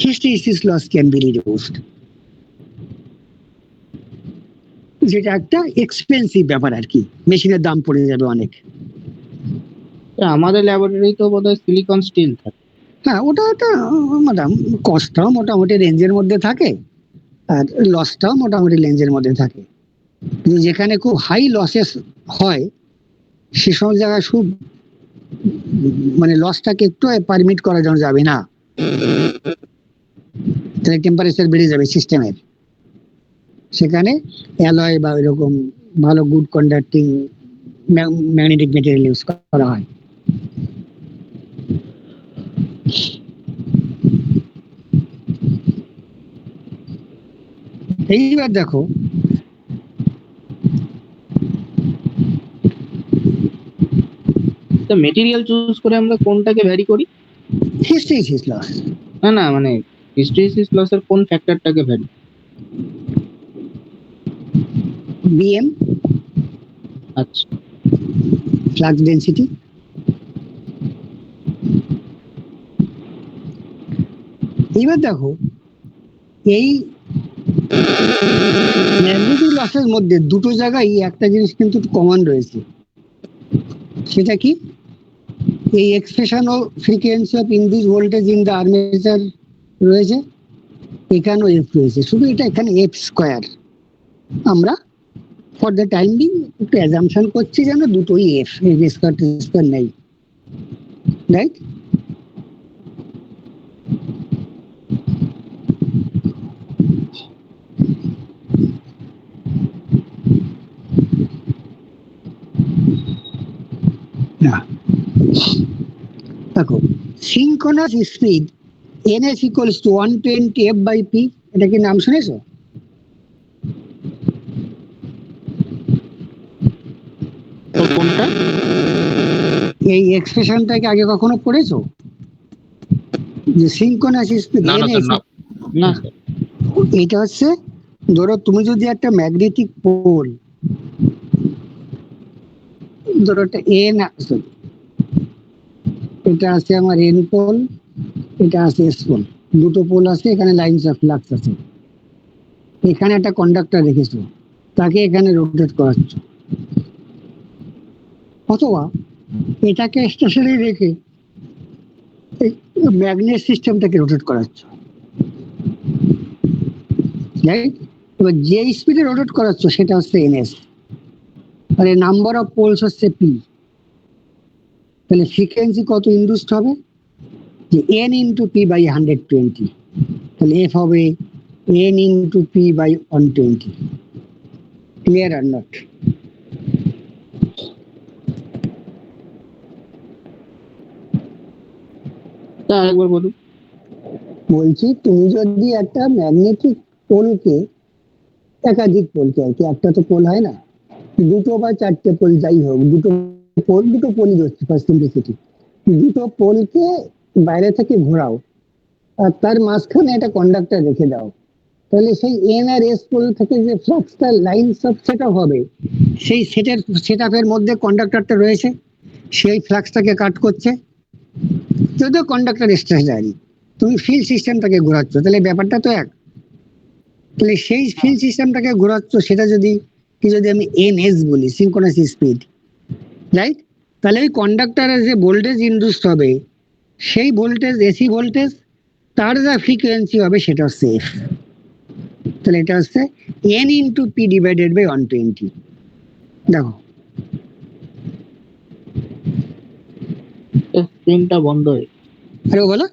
hysteresis loss can be reduced. যেটা একটা এক্সপেন্সিভ ব্যাপার আর কি, মেশিনের দাম পড়ে যাবে অনেক। আমাদের ল্যাবরেটরিতেও বোধহয় সিলিকন স্টিল থাকে। হ্যাঁ, ওটা একটা কস্টটাও মোটামুটি রেঞ্জের মধ্যে থাকে, আর লসটাও মোটামুটি রেঞ্জের মধ্যে থাকে। কিন্তু যেখানে খুব হাই লসেস হয় সেসব জায়গায় খুব মানে লসটাকে একটু পারমিট করা যাবে না, তাহলে টেম্পারেচার বেড়ে যাবে সিস্টেমের। সেখানে অ্যালয় বা এরকম ভালো good conducting magnetic material use করা হয়। এইবার দেখো মেটেরিয়াল চুজ করে আমরা কোনটাকে ভ্যারি করি? Hysteresis loss. না না, মানে হিস্টেরিসিস লসের কোন ফ্যাক্টরটাকে ভ্যারি? বিএম, আচ্ছা, ফ্লাক্স ডেনসিটি। এইবার দেখো এই ম্যাগনেটিক লসের মধ্যে দুটো জায়গায় একটা জিনিস কিন্তু কমন রয়েছে, সেটা কি? এই এক্সপ্রেশন ও frequency of induced voltage in the armature রয়েছে, এখানেও এফ রয়েছে, শুধু এটা এখানে এফ স্কোয়ার। আমরা ফর দ্য টাইম বিং একটু অ্যাজাম্পশন করছি যেন দুটোই F, F square T square নেই, রাইট? না, দেখো synchronous speed ns equals to 120 f by p, এটা কি নাম শুনেছো? তো কোনটা? এই এক্সপ্রেশনটাকে আগে কখনো পড়েছো? যে সিনক্রোনাস স্পিড না না স্যার, না। না, এটা হচ্ছে, ধরো তুমি যদি একটা ম্যাগনেটিক পোল, ধরো একটা এন, এটা আছে আমার এন পোল, এটা আছে এস পোল, দুটো পোল আছে, এখানে লাইনস অফ ফ্লাক্স আছে, এখানে একটা কন্ডাক্টর রেখেছো, তাকে এখানে রোটেট করাচ্ছ, অথবা এটাকে স্টেশনে রেখে ম্যাগনেট সিস্টেমটাকে রোটেট করাচ্ছ, রাইট? এবার যে স্পিডে রোটেট করাচ্ছ সেটা হচ্ছে এনএস, আর এই নাম্বার অফ পোলস হচ্ছে পি। তাহলে ফ্রিকোয়েন্সি কত ইনডিউসড হবে? যে এন ইন্টু পি বাই 120, তাহলে এফ হবে N into P by 120, clear or not? তা আরেকবার বলুন। বলছি তুমি যদি একটা ম্যাগনেটিক পোলকে, একাধিক পোলকে আর কি, একটা তো পোল হয় না, দুটো বা চারটে পোল যাই হোক, দুটো পোলই ধরছি ফার্স্ট সিম্পলিসিটি, দুটো পোলকে বাইরে থেকে ঘোরাও আর তার মাঝখানে একটা কন্ডাক্টর রেখে দাও, তাহলে সেই এন আর এস পোল থেকে যে ফ্লাক্সটা লাইন সব সেট আপ হবে, সেই সেট আপের মধ্যে কন্ডাক্টরটা রয়েছে, সেই ফ্লাক্সটাকে কাট করছে, যদিও কন্ডাক্টর স্টেশনারি, তুমি ফিল্ড সিস্টেমটাকে ঘোরাচ্ছ, তাহলে ব্যাপারটা তো এক। তাহলে সেই ফিল্ড সিস্টেমটাকে ঘোরাচ্ছ, সেটা যদি আমি এন এস বলি, সিনক্রোনাস স্পিড, রাইট? তাহলে ওই কন্ডাক্টরের যে ভোল্টেজ ইন্ডিউসড হবে, সেই ভোল্টেজ এসি ভোল্টেজ, তার যা ফ্রিকোয়েন্সি হবে সেটা হচ্ছে এফ। তাহলে এটা হচ্ছে N into P divided by 120। দেখো স্ক্রিনটা বন্ধ হয়ে আরে বলো,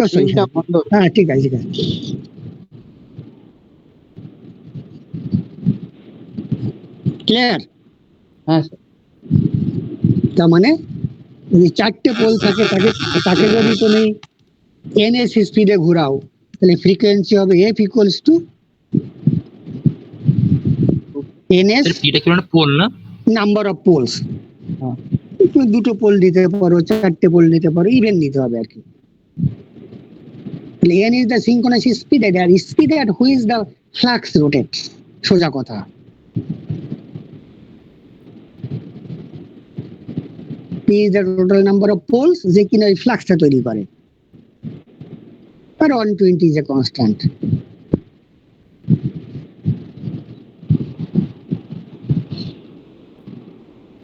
স্ক্রিনটা বন্ধ হয়ে- হ্যাঁ ঠিক আছে, ঠিক আছে। ক্লিয়ার? হ্যাঁ স্যার। তার মানে যদি চারটে পোল থাকে, তাকে যদি তুমি এন এস স্পিডে ঘোরাও, তাহলে ফ্রিকোয়েন্সি হবে F equals to N S এটা কি মানে পোল না? Number of poles. হ্যাঁ। তুমি দুটো পোল দিতে পারো, চারটে পোল নিতে পারো, ইভেন নিতে হবে আর কি। N is the synchronous speed or speed at which the flux rotates, সোজা কথা। P is the total number of poles যে কিনা ওই ফ্লাক্সটা তৈরি করে, আর 120 is a constant।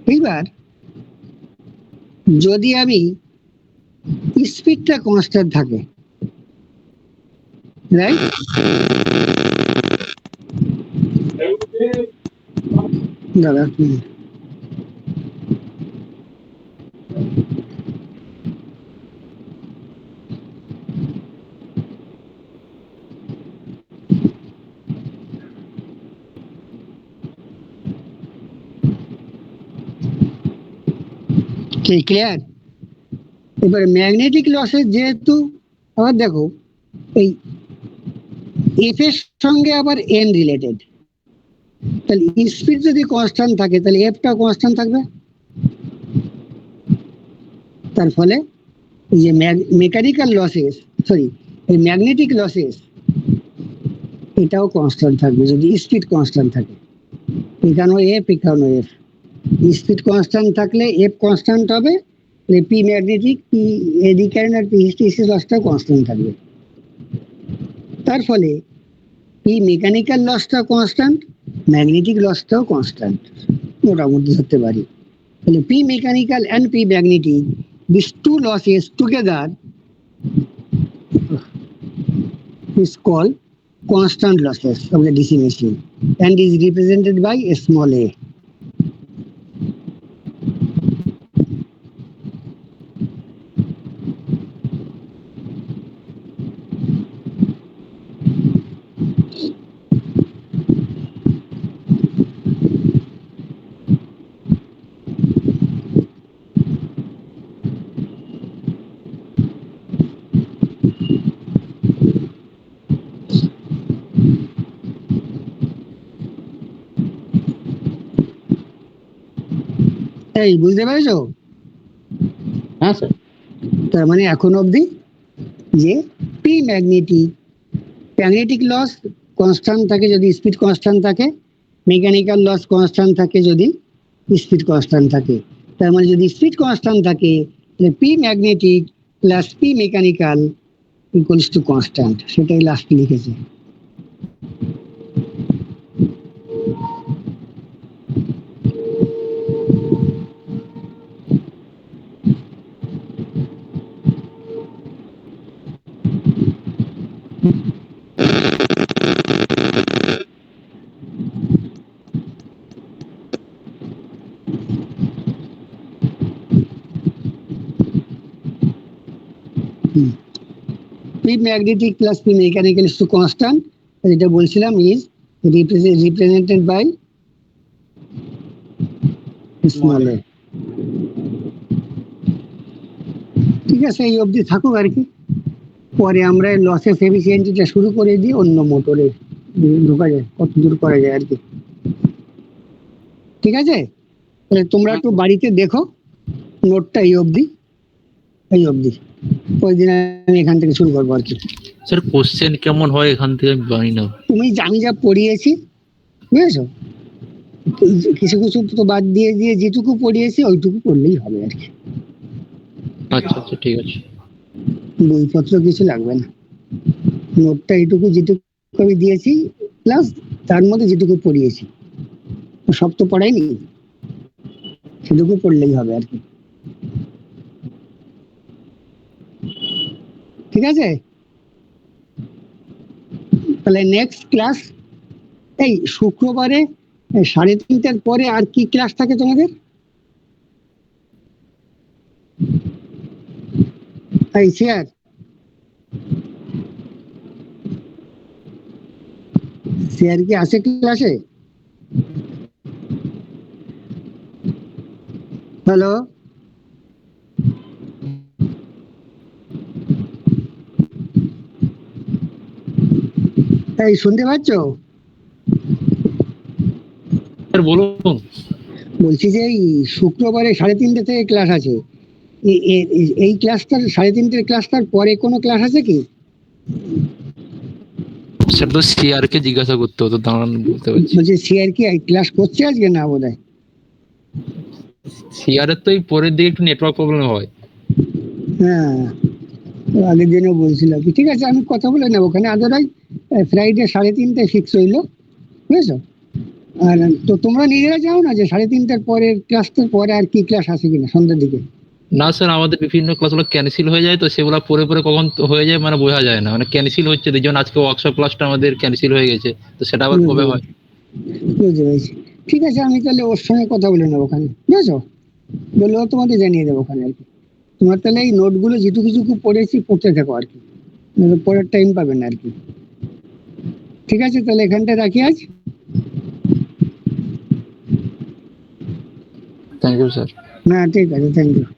এইবার যদি আমি স্পিডটা কনস্ট্যান্ট থাকে, রাইট? দাদা ক্লিয়ার? এবার ম্যাগনেটিক লসের যেহেতু আবার দেখো এই এফ এর সঙ্গে আবার এন রিলেটেড, তাহলে স্পিড যদি কনস্ট্যান্ট থাকে তাহলে এফটা কনস্ট্যান্ট থাকবে। তার ফলে এই যে মেকানিক্যাল লসেস, সরি এই ম্যাগনেটিক লসেস, এটাও কনস্ট্যান্ট থাকবে যদি স্পিড কনস্ট্যান্ট থাকে। এখানেও এফ, এখানেও এফ। স্পিড কনস্ট্যান্ট থাকলে এফ কনস্ট্যান্ট হবে, P magnetic, P eddy current আর পি হিস্টেরিসিস লসটাও কনস্ট্যান্ট থাকবে। তার ফলে পি মেকানিক্যাল লসটা কনস্ট্যান্ট, ম্যাগনেটিক লসটাও কনস্ট্যান্ট মোটামুটি ধরতে পারি। তাহলে P mechanical and P magnetic, these two losses together is called constant losses of the DC machine and is represented by a small a. এই বুঝতে পেরেছো? হ্যাঁ স্যার। তার মানে এখন অবধি যে পি ম্যাগনেটিক লস কনস্ট্যান্ট থাকে যদি স্পিড কনস্ট্যান্ট থাকে, মেকানিক্যাল লস কনস্ট্যান্ট থাকে যদি স্পিড কনস্ট্যান্ট থাকে। তার মানে যদি স্পিড কনস্ট্যান্ট থাকে তাহলে P magnetic plus P mechanical equals to constant, সেটাই লাস্ট লিখেছে। P magnetic plus P mechanical is to constant, যেটা বলছিলাম is represented by স্মল এ। ঠিক আছে, এই অবধি থাকুক আর কি। পরে আমরা লসেস এফিসিয়েন্সিটা শুরু করে দিই অন্য মোটরে ঢোকা যায়, কত দূর করা যায় আর কি। ঠিক আছে, তাহলে তোমরা একটু বাড়িতে দেখো নোটটা এই অবধি, এই অবধি। ওই দিন আমি এখান থেকে শুরু করবো আর কি। স্যার কোশ্চেন কেমন হয় এখান থেকে আমি জানি না। আমি যা পড়িয়েছি বুঝেছো, কিছু কিছু তো বাদ দিয়ে দিয়ে যেটুকু পড়িয়েছি ওইটুকু পড়লেই হবে আর কি। আচ্ছা আচ্ছা ঠিক আছে। বইপত্র কিছু লাগবে না, নোটটা এইটুকু যেটুকু আমি দিয়েছি প্লাস তার মধ্যে যেটুকু পড়িয়েছি, সব তো পড়াইনি, সেটুকু পড়লেই হবে আর কি। ঠিক আছে, তাহলে নেক্সট ক্লাস এই শুক্রবারে 3:30টার পরে আর কি ক্লাস থাকে তোমাদের? এই শেয়ার শেয়ার কি আসে ক্লাসে? হ্যালো, এই শুনতে পাচ্ছ? স্যার বলুন। বলছি যে এই শুক্রবারে 3:30 থেকে ক্লাস আছে, এই ক্লাসটার 3:30 ক্লাসটার পরে কোনো ক্লাস আছে কি? স্যার তো সিআর কে জিজ্ঞাসা করতে হতো, দাঁড়ান বলতে পারছি। বলছি সিআর কি ক্লাস করছে আজকে? না বোধ হয়। সিআর এর তো এই পরের দিকে একটু নেটওয়ার্ক প্রবলেম হয়। হ্যাঁ, তো আগের দিনও বলছিল কি। ঠিক আছে, আমি কথা বলে নেবো ওখানে। আদারাই ফ্রাইডে 3:30টায় ফিক্স হইলো, বুঝেছো? আর তো তোমরা নিজেরা যাও না যে 3:30টার পরের ক্লাসটার পরে আর কি ক্লাস আছে কিনা সন্ধ্যার দিকে? না স্যার, আমাদের বিভিন্ন ক্লাসগুলো ক্যান্সেল হয়ে যায়, তো সেগুলো পরে পরে কখন হয়ে যায় মানে বোঝা যায় না, মানে ক্যান্সেল হচ্ছে। যেমন আজকে ওয়ার্কশপ ক্লাসটা আমাদের ক্যান্সেল হয়ে গেছে, তো সেটা আবার কবে হয়। বুঝতে পেরেছি। ঠিক আছে, আমি তাহলে ওর সঙ্গে কথা বলে নেবো ওখানে, বুঝেছো? বললেও তোমাকে জানিয়ে দেবো ওখানে আর কি। তোমার তাহলে এই নোটগুলো যেটুকু যেটুকু পড়েছি পড়তে থাকো আর কি, পড়ার টাইম পাবে না আর কি। ঠিক আছে, তাহলে এখানটা রাখি আজ। Thank you sir. না ঠিক আছে, থ্যাংক ইউ।